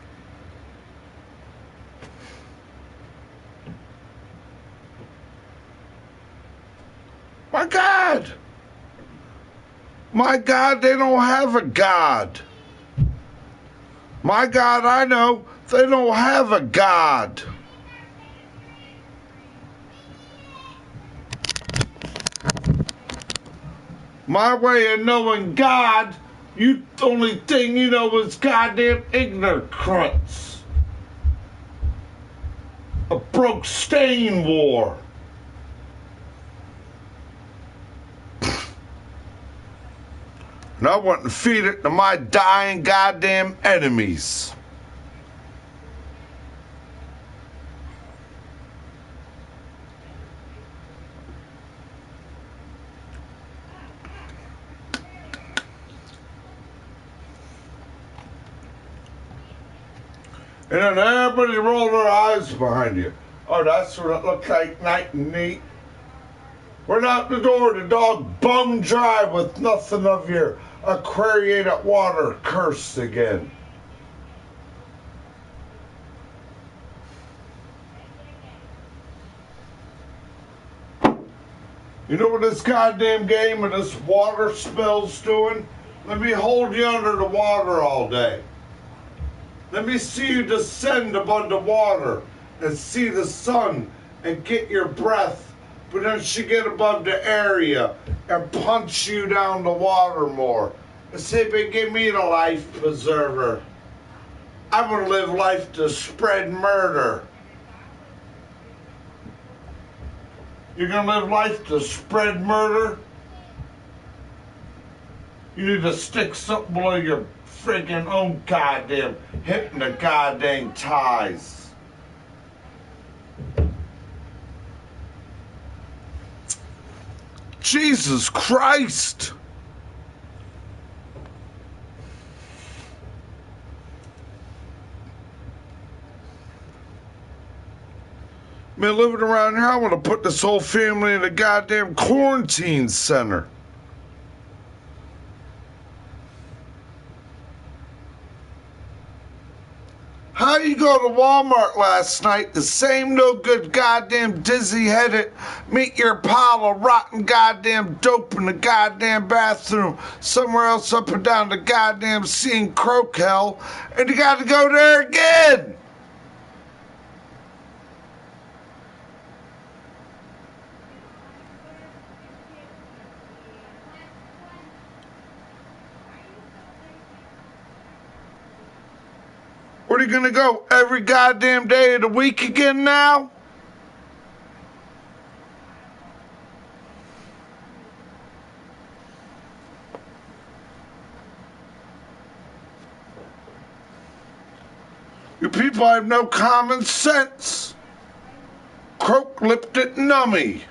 My God. My God, they don't have a God. My God, I know, they don't have a God. My way of knowing God, the only thing you know is goddamn ignorance. A broke stain war. And I wouldn't feed it to my dying goddamn enemies. And then everybody roll their eyes behind you. Oh, that's what it looks like, nice and neat. We're out the door, the dog bum dry with nothing of your aquariated water curse again. You know what this goddamn game of this water spell's doing? Let me hold you under the water all day. Let me see you descend above the water and see the sun and get your breath, but then she get above the area and punch you down the water more. And say, but give me the life preserver. I'm gonna live life to spread murder. You're gonna live life to spread murder? You need to stick something below your friggin' own goddamn hitting the goddamn ties. Jesus Christ! Man, living around here, I want to put this whole family in a goddamn quarantine center. How you go to Walmart last night, the same no good goddamn dizzy-headed, meet your pile of rotten goddamn dope in the goddamn bathroom, somewhere else up and down the goddamn scene croak hell, and you got to go there again? What are you gonna go every goddamn day of the week again now? You people have no common sense. Croak-lipped it nummy.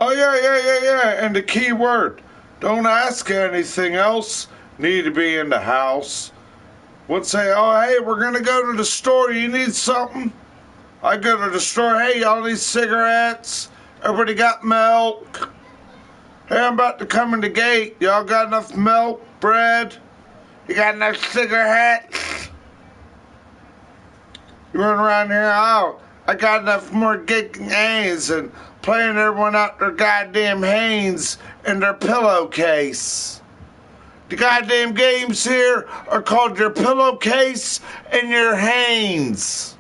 Oh, yeah. And the key word. Don't ask anything else. Need to be in the house. Would say, oh, hey, we're going to go to the store. You need something? I go to the store. Hey, y'all need cigarettes? Everybody got milk? Hey, I'm about to come in the gate. Y'all got enough milk, bread? You got enough cigarettes? You run around here, oh, I got enough more gains and playing everyone out their goddamn Hanes in their pillowcase. The goddamn games here are called your pillowcase and your Hanes.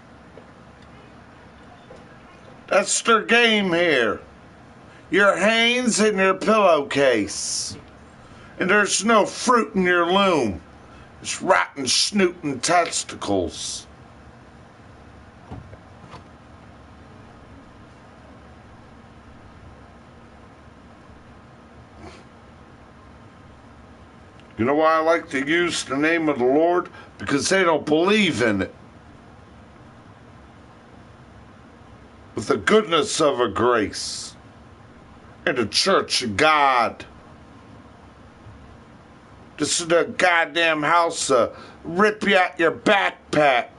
That's their game here. Your Hanes and your pillowcase. And there's no fruit in your loom. It's rotten snoot and testicles. You know why I like to use the name of the Lord? Because they don't believe in it. With the goodness of a grace. In the church of God. This is the goddamn house to rip you out your backpack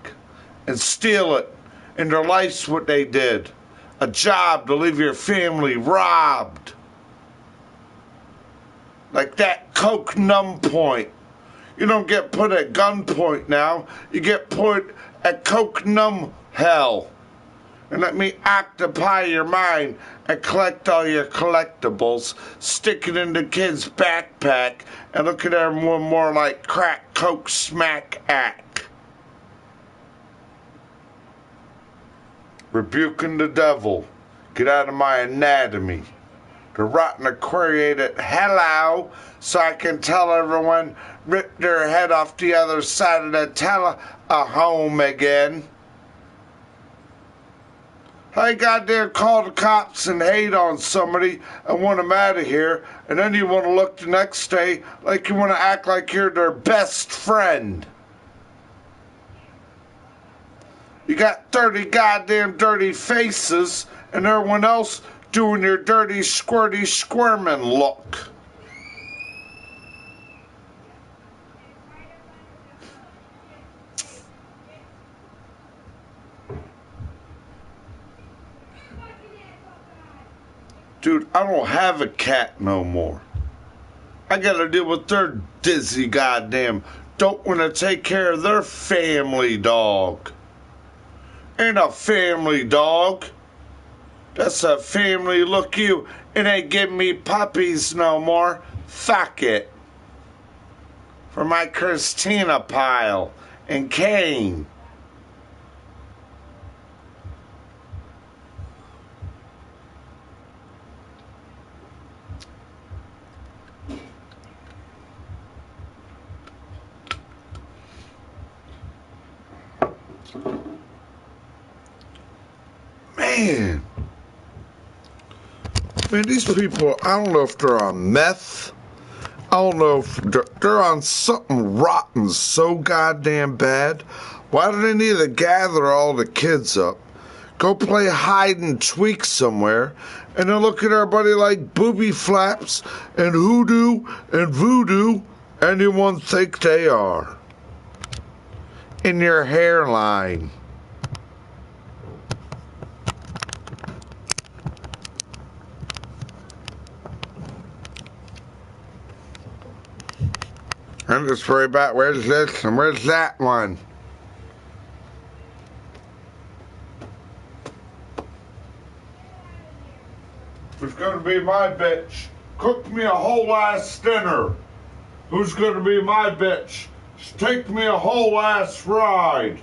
and steal it. And their life's what they did. A job to leave your family robbed. Like that coke numb point. You don't get put at gunpoint now. You get put at coke numb hell. And let me occupy your mind and collect all your collectibles, stick it in the kid's backpack, and look at everyone more like crack coke smack act. Rebuking the devil. Get out of my anatomy. They're writing a query at hello so I can tell everyone rip their head off the other side of the home again. I goddamn call the cops and hate on somebody and want them out of here, and then you want to look the next day like you want to act like you're their best friend. You got 30 goddamn dirty faces and everyone else doing your dirty squirty squirmin' look. Dude, I don't have a cat no more. I gotta deal with their dizzy goddamn don't want to take care of their family dog. Ain't a family dog. That's a family look you. It ain't giving me puppies no more. Fuck it. For my Christina pile and Kane. Man, these people, I don't know if they're on meth. I don't know if they're on something rotten so goddamn bad. Why do they need to gather all the kids up, go play hide and tweak somewhere, and then look at everybody like booby flaps and hoodoo and voodoo anyone think they are? In your hairline. I'm just worried about where's this and where's that one. Who's gonna be my bitch? Cook me a whole ass dinner. Who's gonna be my bitch? Take me a whole ass ride.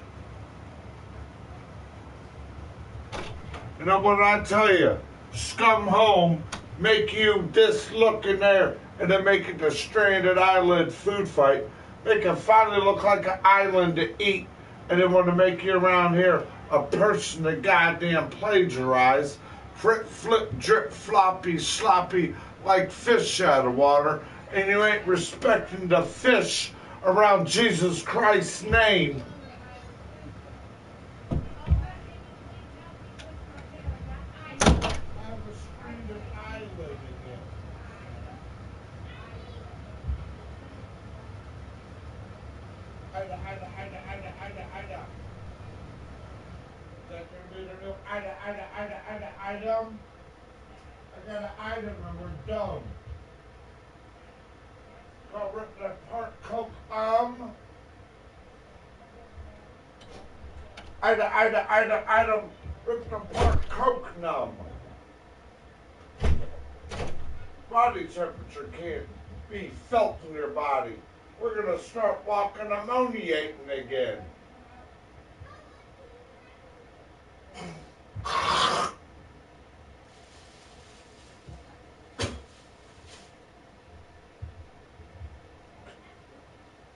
You know what I tell you? Scum home, make you this look in there. And then make it a stranded island food fight. Make it finally look like an island to eat. And then want to make you around here a person to goddamn plagiarize. Flip, drip, floppy, sloppy, like fish out of water. And you ain't respecting the fish around Jesus Christ's name. Item. I got an item and we're done. Go rip that part coke item, rip the part coke numb. Body temperature can't be felt in your body. We're gonna start walking ammoniating again.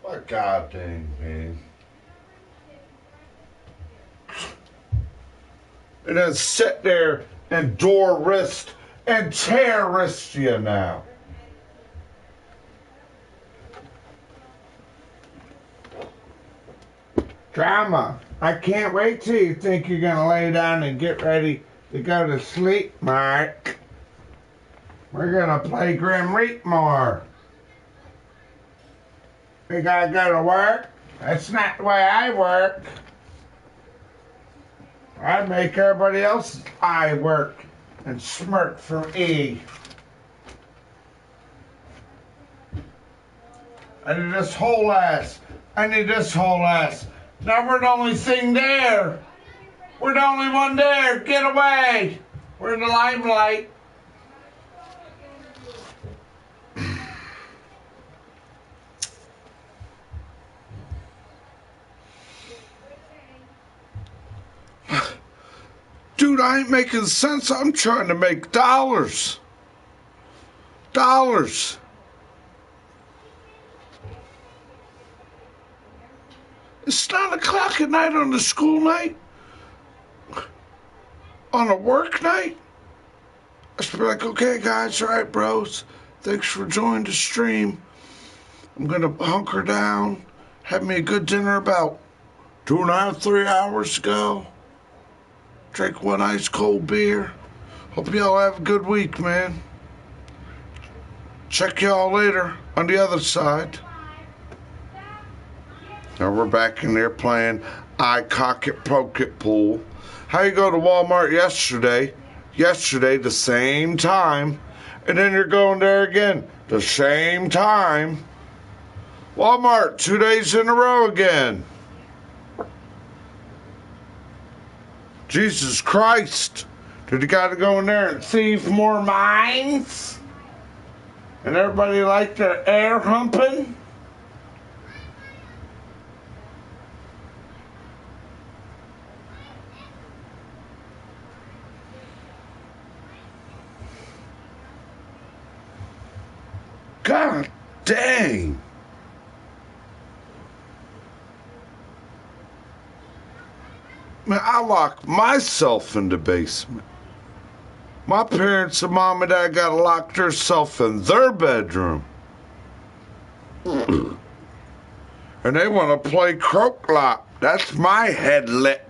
My God dang, man. And then sit there and door wrist and terrorist you now. Drama. I can't wait till you think you're gonna lay down and get ready to go to sleep, Mark. We're gonna play Grim Reap more. We gotta go to work? That's not the way I work. I make everybody else's eye work and smirk for E. I need this whole ass. I need this whole ass. Now we're the only thing there. We're the only one there. Get away. We're in the limelight. Dude, I ain't making sense. I'm trying to make dollars. It's 9 o'clock at night on a school night. On a work night. I should be like, okay, guys, all right, bros. Thanks for joining the stream. I'm going to hunker down, have me a good dinner about 2.5, 3 hours ago. Drink one ice cold beer. Hope y'all have a good week, man. Check y'all later on the other side. Now we're back in there playing I Cock It, Poke It pool. How you go to Walmart yesterday, the same time, and then you're going there again, the same time. Walmart, 2 days in a row again. Jesus Christ. Did you gotta go in there and thieve more mines? And everybody like their air humping? God dang. Man, I locked myself in the basement. My parents and mom and dad got locked themselves in their bedroom. And they want to play croak lock. That's my head lip.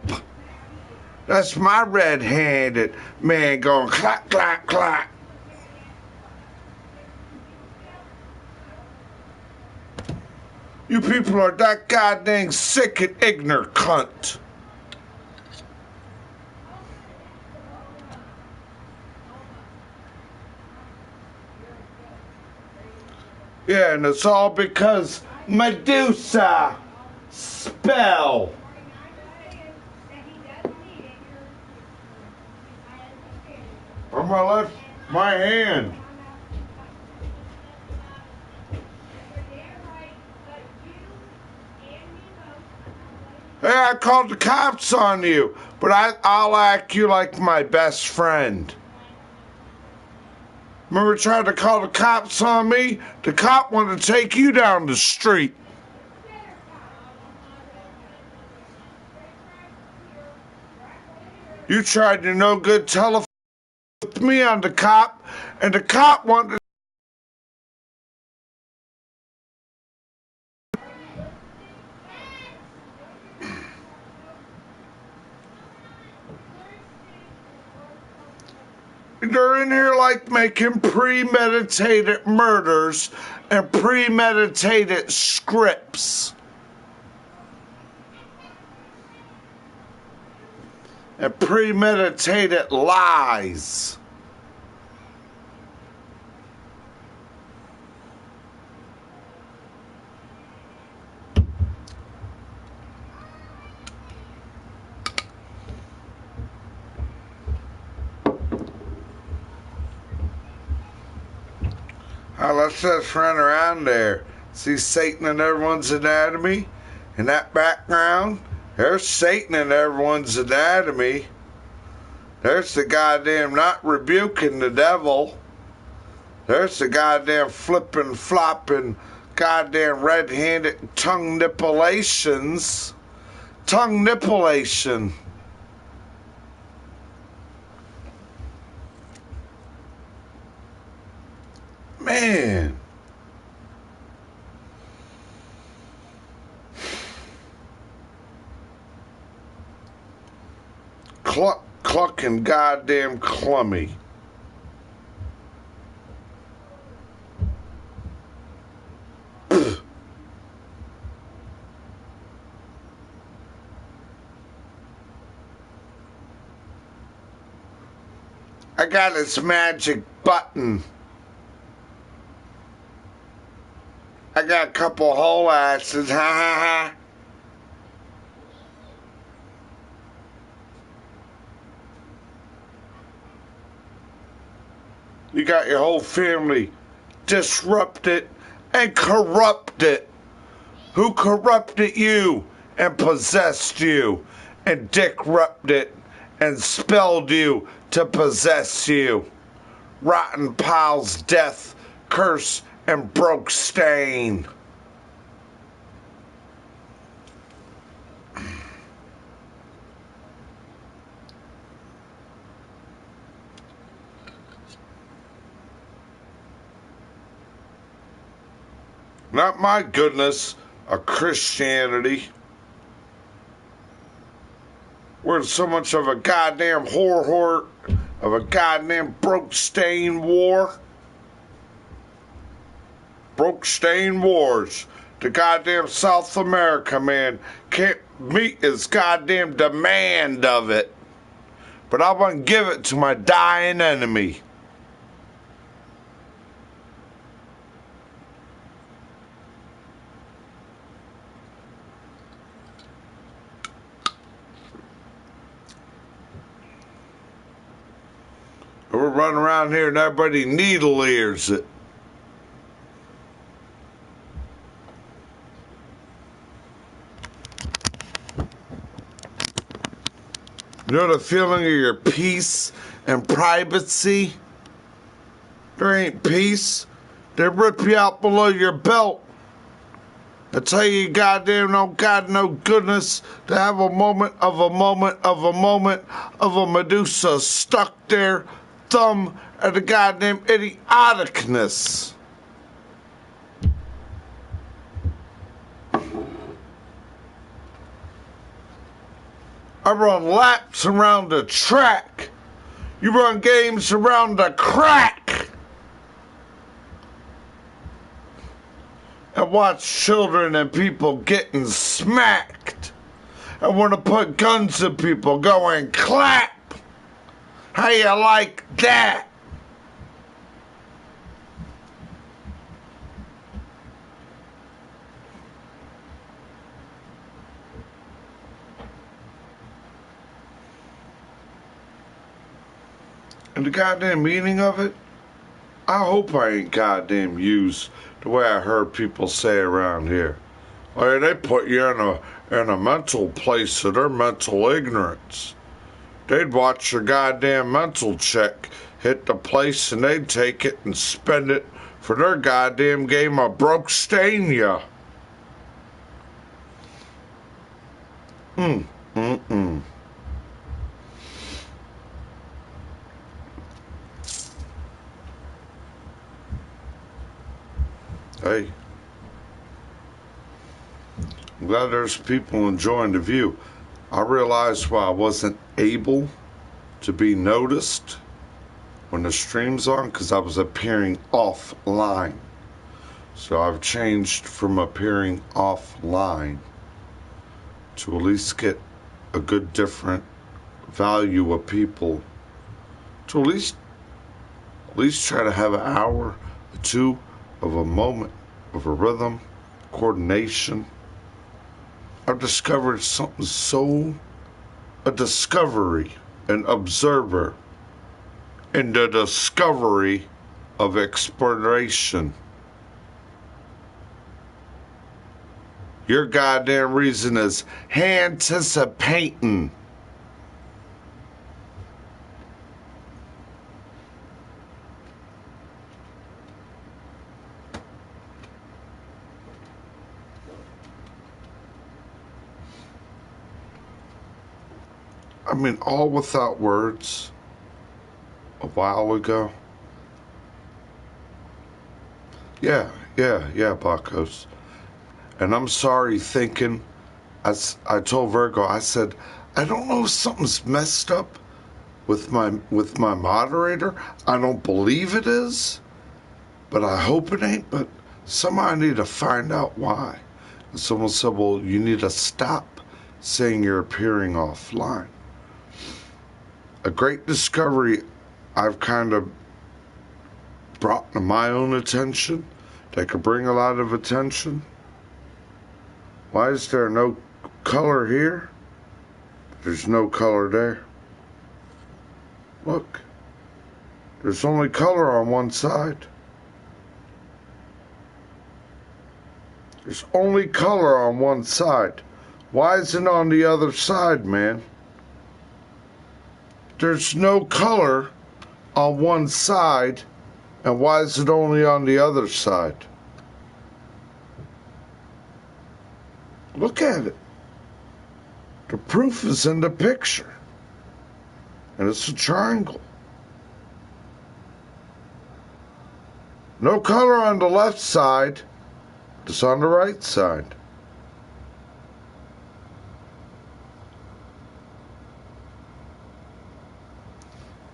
That's my red-handed man going clack, clack, clack. You people are that goddamn sick and ignorant cunt. Yeah, and it's all because Medusa spell. On my hand. Hey, I called the cops on you, but I'll act you like my best friend. Remember trying to call the cops on me? The cop wanted to take you down the street. You tried to no good telephone with me on the cop, and the cop wanted They're in here like making premeditated murders and premeditated scripts. And premeditated lies. Let's just run around there. See Satan in everyone's anatomy? In that background? There's Satan in everyone's anatomy. There's the goddamn not rebuking the devil. There's the goddamn flipping, flopping, goddamn red-handed tongue nippulations. Tongue nippulation. Man. Clucking goddamn clummy. I got this magic button. I got a couple whole asses, ha ha ha. You got your whole family disrupted and corrupted. Who corrupted you and possessed you and dick-rupted and spelled you to possess you? Rotten Pile's death curse and broke stain. Not my goodness, a Christianity. We're in so much of a goddamn horror of a goddamn broke stain war. Broke stain wars. The goddamn South America, man, can't meet his goddamn demand of it. But I want to give it to my dying enemy. We're running around here and everybody needle ears it. You know the feeling of your peace and privacy? There ain't peace. They rip you out below your belt. I tell you, goddamn, no God, no goodness, to have a moment of a Medusa stuck there, thumb at the goddamn idioticness. I run laps around the track. You run games around the crack. And watch children and people getting smacked. I want to put guns in people going clap. How you like that? And the goddamn meaning of it, I hope I ain't goddamn used the way I heard people say around here. Like they put you in a mental place of their mental ignorance. They'd watch your goddamn mental check hit the place and they'd take it and spend it for their goddamn game of broke stain ya. Hey, I'm glad there's people enjoying the view. I realized why I wasn't able to be noticed when the stream's on, because I was appearing offline. So I've changed from appearing offline to at least get a good different value of people, to at least try to have an hour or two of a moment of a rhythm, coordination. I've discovered something a discovery, an observer, in the discovery of exploration. Your goddamn reason is anticipating. I mean, all without words a while ago. Yeah, Buckos. And I'm sorry thinking, as I told Virgo, I said, I don't know if something's messed up with my moderator. I don't believe it is, but I hope it ain't. But somehow I need to find out why. And someone said, well, you need to stop saying you're appearing offline. A great discovery I've kind of brought to my own attention that could bring a lot of attention. Why is there no color here? There's no color there. Look, there's only color on one side. There's only color on one side. Why isn't it on the other side, man? There's no color on one side And why is it only on the other side? Look at it. The proof is in the picture. And it's a triangle. No color on the left side. It's on the right side.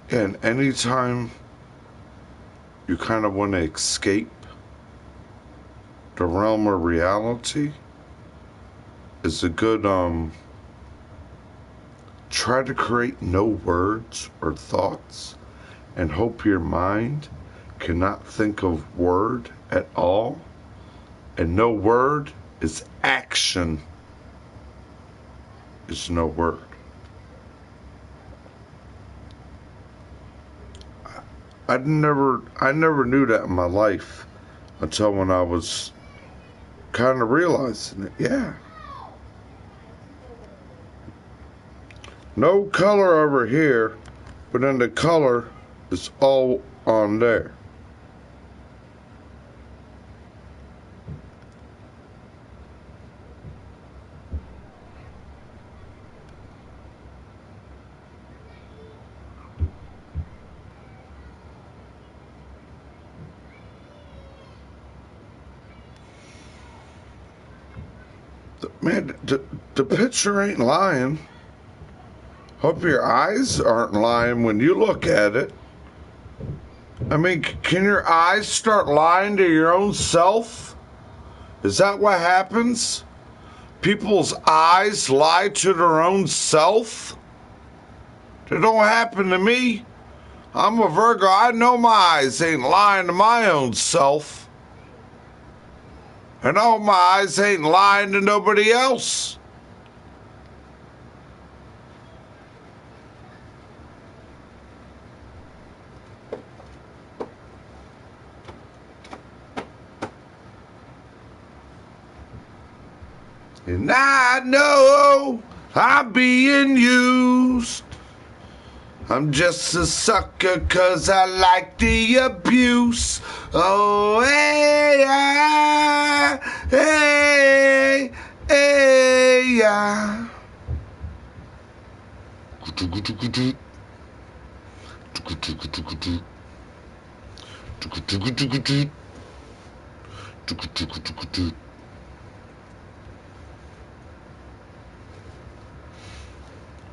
And anytime you kind of want to escape the realm of reality, is a good, try to create no words or thoughts and hope your mind cannot think of word at all. And no word is action, is no word. I never knew that in my life until when I was kind of realizing it. Yeah. No color over here, but then the color is all on there. Man, the picture ain't lying. Hope your eyes aren't lying when you look at it. I mean, can your eyes start lying to your own self? Is that what happens? People's eyes lie to their own self? That don't happen to me. I'm a Virgo. I know my eyes ain't lying to my own self. And all my eyes ain't lying to nobody else. And I know I'm being used. I'm just a sucker 'cause I like the abuse. Oh, hey, hey, hey, yeah.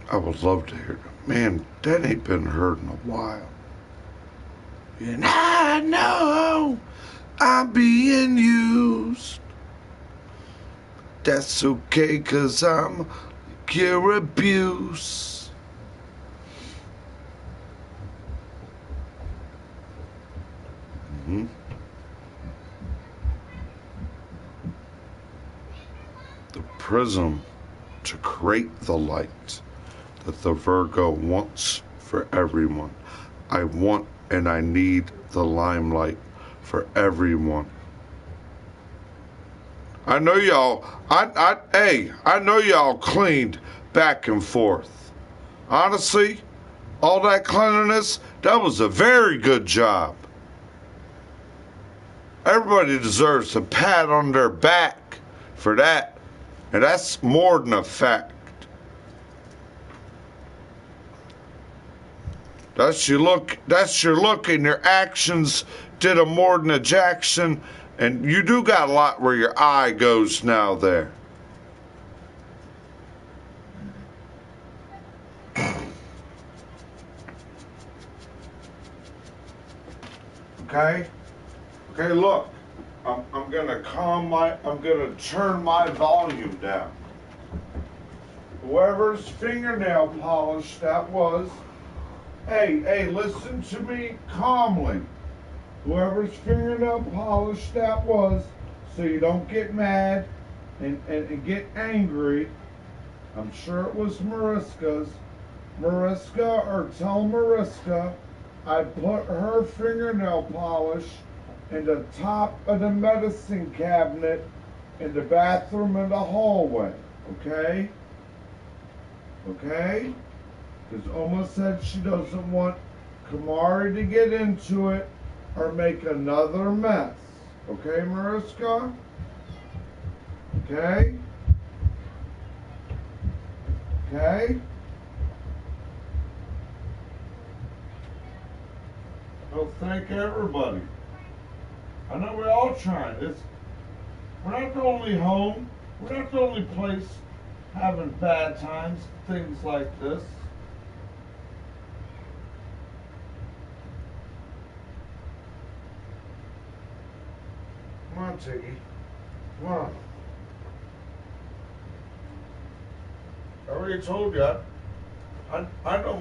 I would love to hear that. Man, that ain't been heard in a while. And I know I'm being used. That's okay, 'cause I'm your abuse. The prism to create the light that the Virgo wants for everyone. I want and I need the limelight for everyone. I know y'all, I know y'all cleaned back and forth. Honestly, all that cleanliness, that was a very good job. Everybody deserves a pat on their back for that. And that's more than a fact. That's your look, and your actions did a more than a Jackson, and you do got a lot where your eye goes now there. Okay? Okay, look. I'm gonna turn my volume down. Whoever's fingernail polish that was, hey, listen to me calmly. Whoever's fingernail polish that was, so you don't get mad and get angry. I'm sure it was Mariska's. Mariska, or tell Mariska, I put her fingernail polish in the top of the medicine cabinet in the bathroom in the hallway. Okay? Okay? Because Oma said she doesn't want Kamari to get into it or make another mess. Okay, Mariska? Okay? Okay? Well, thank everybody. I know we're all trying. We're not the only home. We're not the only place having bad times, things like this. Come on, Tiggy. Come on. I already told you. I know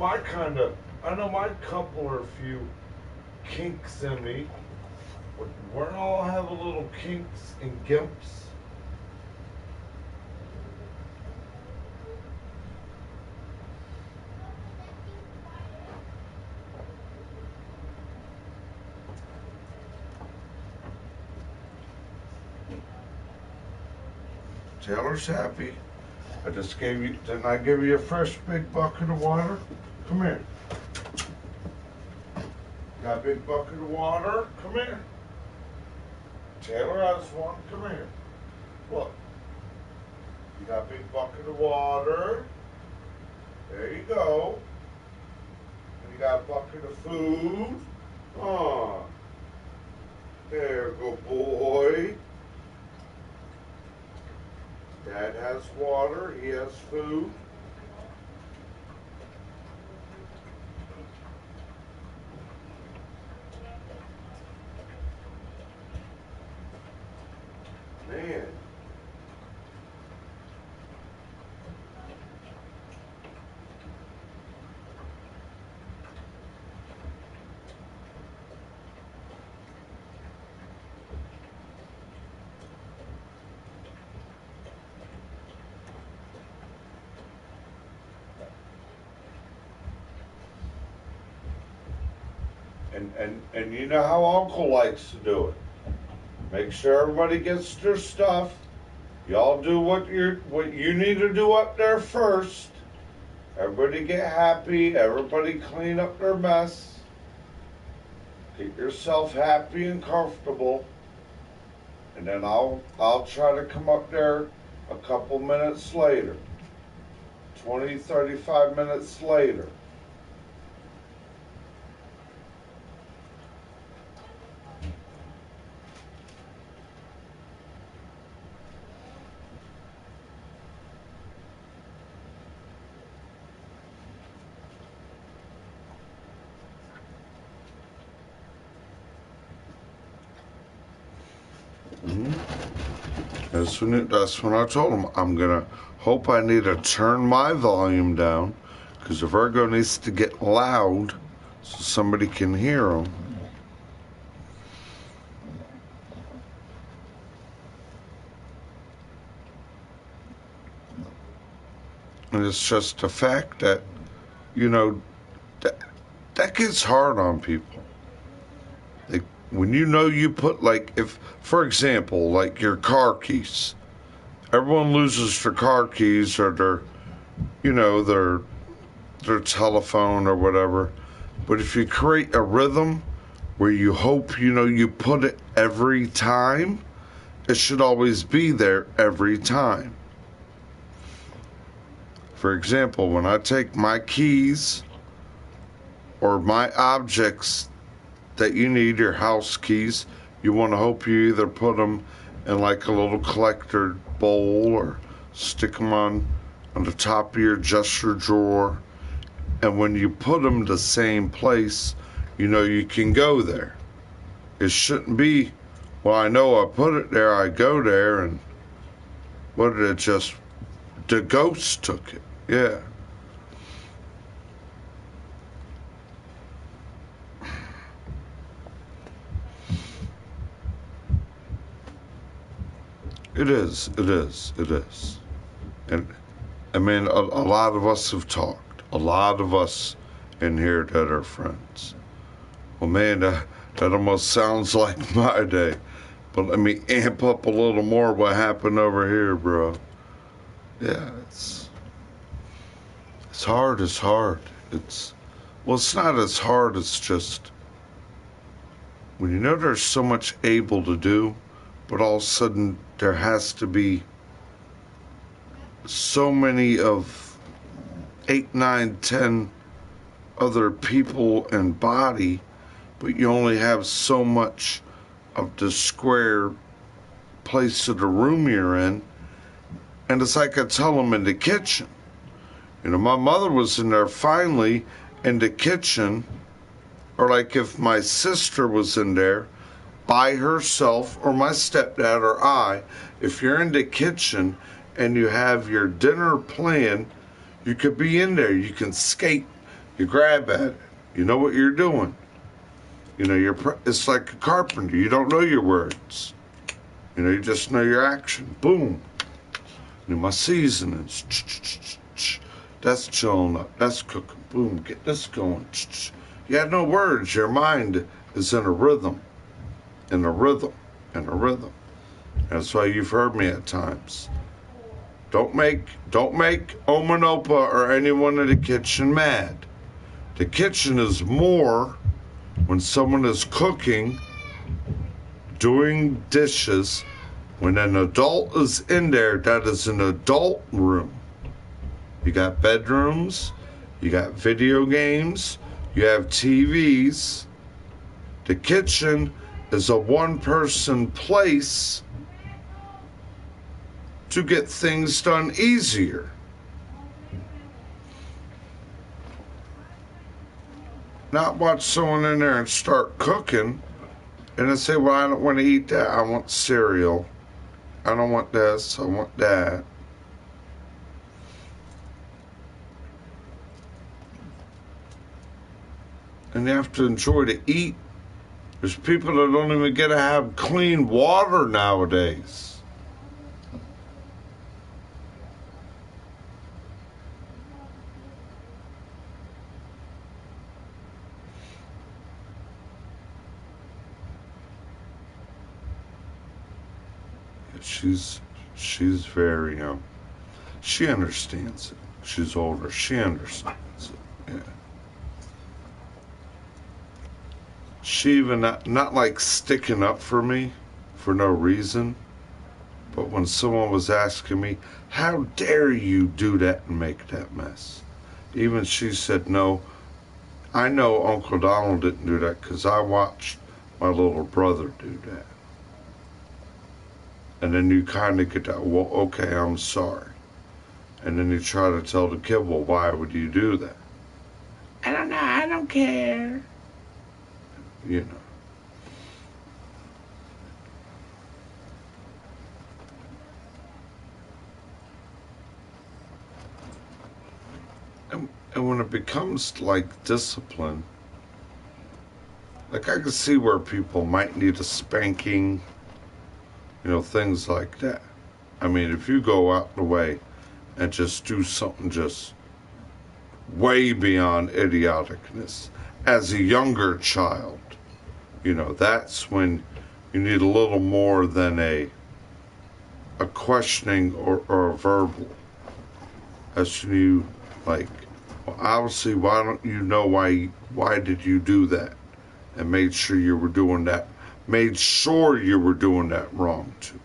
my couple or few kinks in me. We all have a little kinks and gimps. Taylor's happy. I just gave you, didn't I give you a fresh big bucket of water? Come here. Got a big bucket of water? Come here. Taylor has one. Come here. Look. You got a big bucket of water. There you go. And you got a bucket of food. Oh. There, good boy. Dad has water, he has food. Man. And you know how Uncle likes to do it. Make sure everybody gets their stuff. Y'all do what you need to do up there first. Everybody get happy. Everybody clean up their mess. Get yourself happy and comfortable. And then I'll try to come up there a couple minutes later. 20, 35 minutes later. That's when I told him I need to turn my volume down, because the Virgo needs to get loud so somebody can hear him. And it's just a fact that, that gets hard on people. When you put, if, for example, like your car keys, everyone loses their car keys or their telephone or whatever. But if you create a rhythm where you hope, you put it every time, it should always be there every time. For example, when I take my keys or my objects that you need, your house keys, you want to hope you either put them in like a little collector bowl or stick them on the top of your dresser drawer. And when you put them the same place, you can go there. It shouldn't be, well, I know I put it there, I go there, and the ghost took it. Yeah. It is. And I mean, a lot of us have talked. A lot of us in here that are friends. Well, man, that almost sounds like my day. But let me amp up a little more what happened over here, bro. Yeah, it's hard. It's not as hard. It's just, when you know there's so much able to do, but all of a sudden there has to be so many of 8, 9, 10 other people and body, but you only have so much of the square place of the room you're in. And it's like I tell them in the kitchen. You know, my mother was in there finally in the kitchen, or like if my sister was in there by herself, or my stepdad or I, if you're in the kitchen and you have your dinner planned, you could be in there, you can skate, you grab at it, you know what you're doing. You know, it's like a carpenter, you don't know your words. You know, you just know your action. Boom. You know, my seasonings. That's chilling up. That's cooking. Boom. Get this going. You have no words. Your mind is in a rhythm. In a rhythm. In a rhythm. That's why you've heard me at times. Don't make Oma and Opa or anyone in the kitchen mad. The kitchen is more when someone is cooking, doing dishes. When an adult is in there, that is an adult room. You got bedrooms, you got video games, you have TVs. The kitchen is a one-person place to get things done easier. Not watch someone in there and start cooking and then say, well, I don't want to eat that. I want cereal. I don't want this. I want that. And you have to enjoy to eat. There's people that don't even get to have clean water nowadays. She's very she understands it. She's older. She understands it. Yeah. She even not like sticking up for me for no reason, but when someone was asking me, how dare you do that and make that mess? Even she said, no, I know Uncle Donald didn't do that because I watched my little brother do that. And then you kind of get that, well, okay, I'm sorry. And then you try to tell the kid, well, why would you do that? I don't know, I don't care. You know. And when it becomes like discipline, like I can see where people might need a spanking, you know, things like that. I mean, if you go out the way and just do something just way beyond idioticness as a younger child, you know, that's when you need a little more than a questioning or a verbal. As you, like, well, obviously, why don't you know why did you do that? And made sure you were doing that. Made sure you were doing that wrong, too.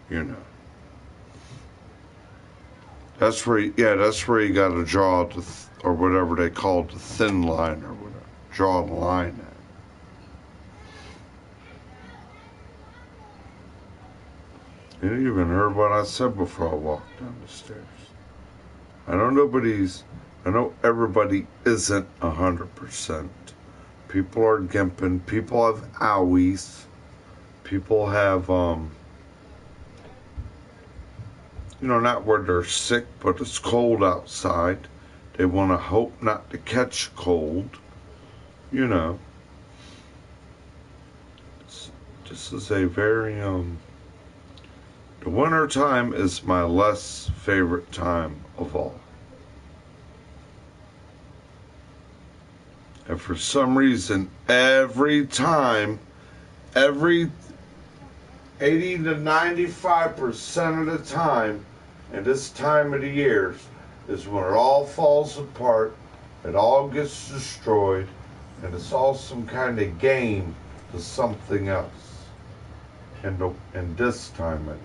You know. That's where you got to draw, or whatever they call it, the thin line, or whatever. Draw the line at. You even heard what I said before I walked down the stairs. I know everybody isn't 100%. People are gimping. People have owies. People have, you know, not where they're sick, but it's cold outside. They want to hope not to catch cold. You know. This is a very, the winter time is my less favorite time of all. And for some reason, every 80 to 95% of the time, and this time of the year, is when it all falls apart, it all gets destroyed, and it's all some kind of game to something else. And this time anyway.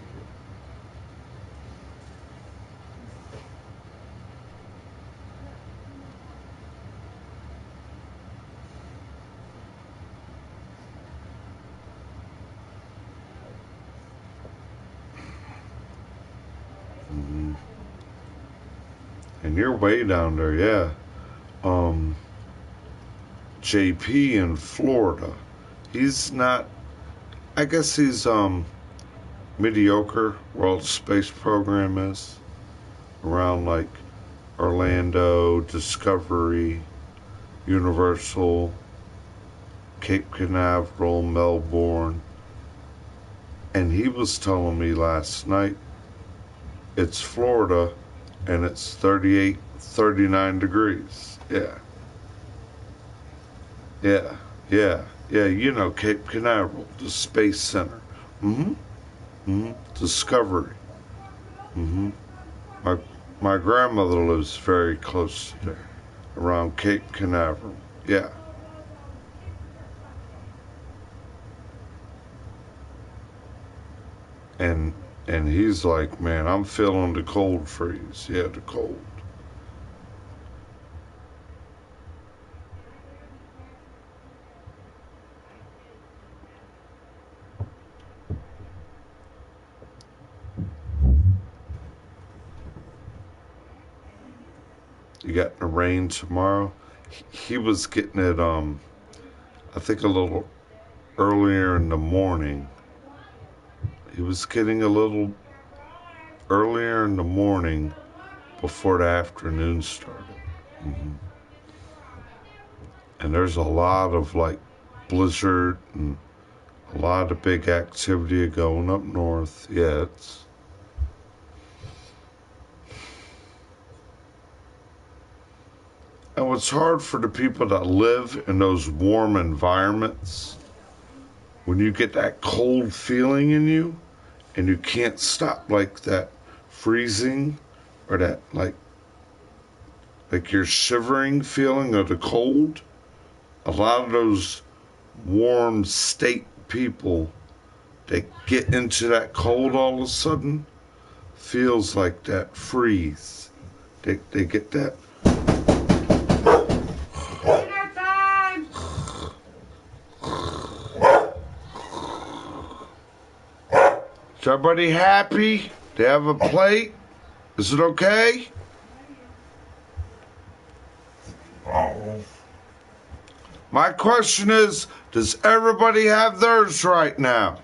And you're way down there, yeah. JP in Florida. He's not, I guess he's mediocre where all the space program is. Around like Orlando, Discovery, Universal, Cape Canaveral, Melbourne. And he was telling me last night it's Florida and it's 38, 39 degrees. Yeah. Yeah, yeah, yeah, you know, Cape Canaveral, the Space Center. Discovery. My grandmother lives very close to there, around Cape Canaveral. Yeah. And he's like, man, I'm feeling the cold freeze. Yeah, the cold. You got the rain tomorrow. He was getting it, I think a little earlier in the morning. He was getting a little earlier in the morning before the afternoon started. And there's a lot of like blizzard and a lot of big activity going up north. Yeah, it's... And what's hard for the people that live in those warm environments, when you get that cold feeling in you and you can't stop like that freezing or that like you're shivering feeling of the cold, a lot of those warm state people that get into that cold all of a sudden feels like that freeze. They get that. Is everybody happy? They have a plate? Is it okay? My question is, does everybody have theirs right now?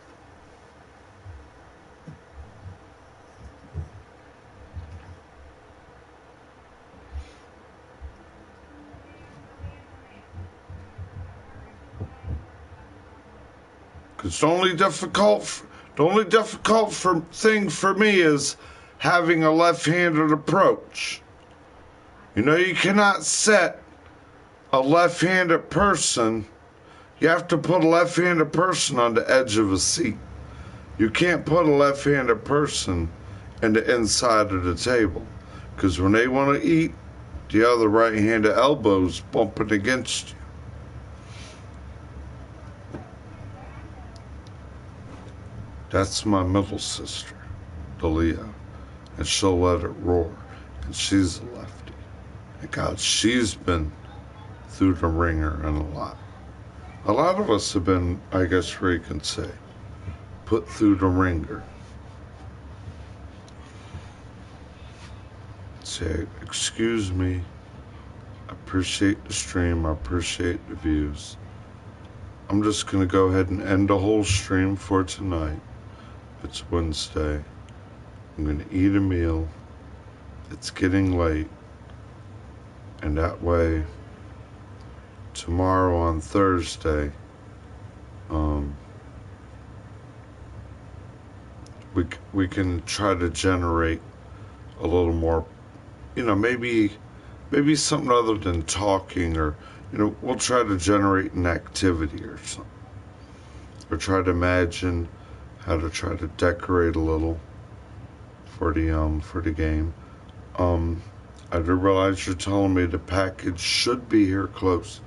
Because the only difficult thing for me is having a left-handed approach. You know, you cannot set a left-handed person. You have to put a left-handed person on the edge of a seat. You can't put a left-handed person in the inside of the table. Because when they want to eat, the other right-handed elbow's bumping against you. That's my middle sister, Dalia, and she'll let it roar, and she's a lefty. And God, she's been through the ringer and a lot. A lot of us have been, I guess we can say, put through the ringer. Say, excuse me, I appreciate the stream, I appreciate the views. I'm just gonna go ahead and end the whole stream for tonight. It's Wednesday. I'm going to eat a meal. It's getting late. And that way, tomorrow on Thursday, we can try to generate a little more, you know, maybe something other than talking, or, you know, we'll try to generate an activity or something. Or try to imagine how to try to decorate a little for the game. I do realize you're telling me the package should be here close.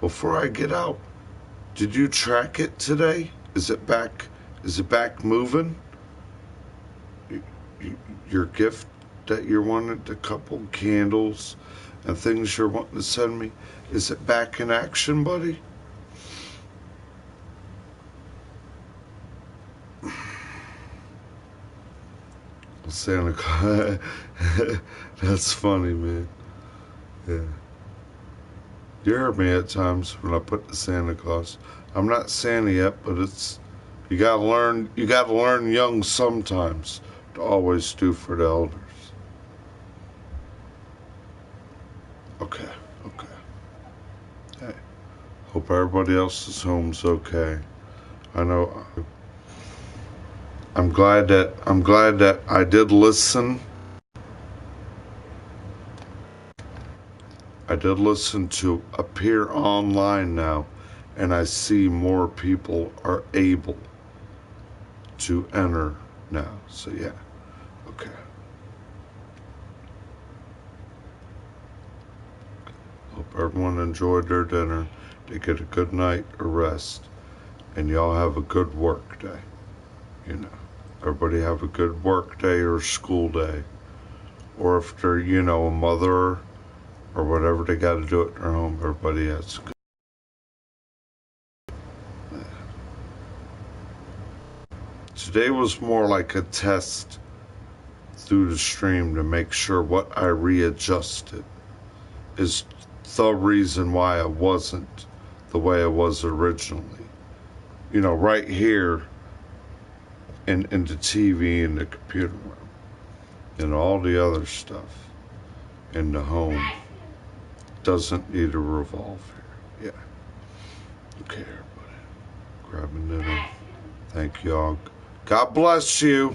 Before I get out, Did you track it today? Is it back? Is it back moving? Your gift that you wanted, a couple candles and things you're wanting to send me, is it back in action, buddy? Santa Claus. That's funny, man. Yeah. You heard me at times when I put the Santa Claus. I'm not Santa yet, but it's, you gotta learn young sometimes to always do for the elders. Okay. Hey, hope everybody else's home's okay. I know. I'm glad that I did listen. I did listen to Appear Online now, and I see more people are able to enter now. So yeah, okay. Hope everyone enjoyed their dinner. They get a good night or rest, and y'all have a good work day. You know, everybody have a good work day or school day, or if they're, you know, a mother or whatever they got to do at their home, everybody has good. Today was more like a test through the stream to make sure what I readjusted is the reason why I wasn't the way I was originally. You know, right here in the TV and the computer room and all the other stuff in the home doesn't need to revolve here. Yeah. Okay, everybody. Grabbing dinner. Thank y'all. God bless you.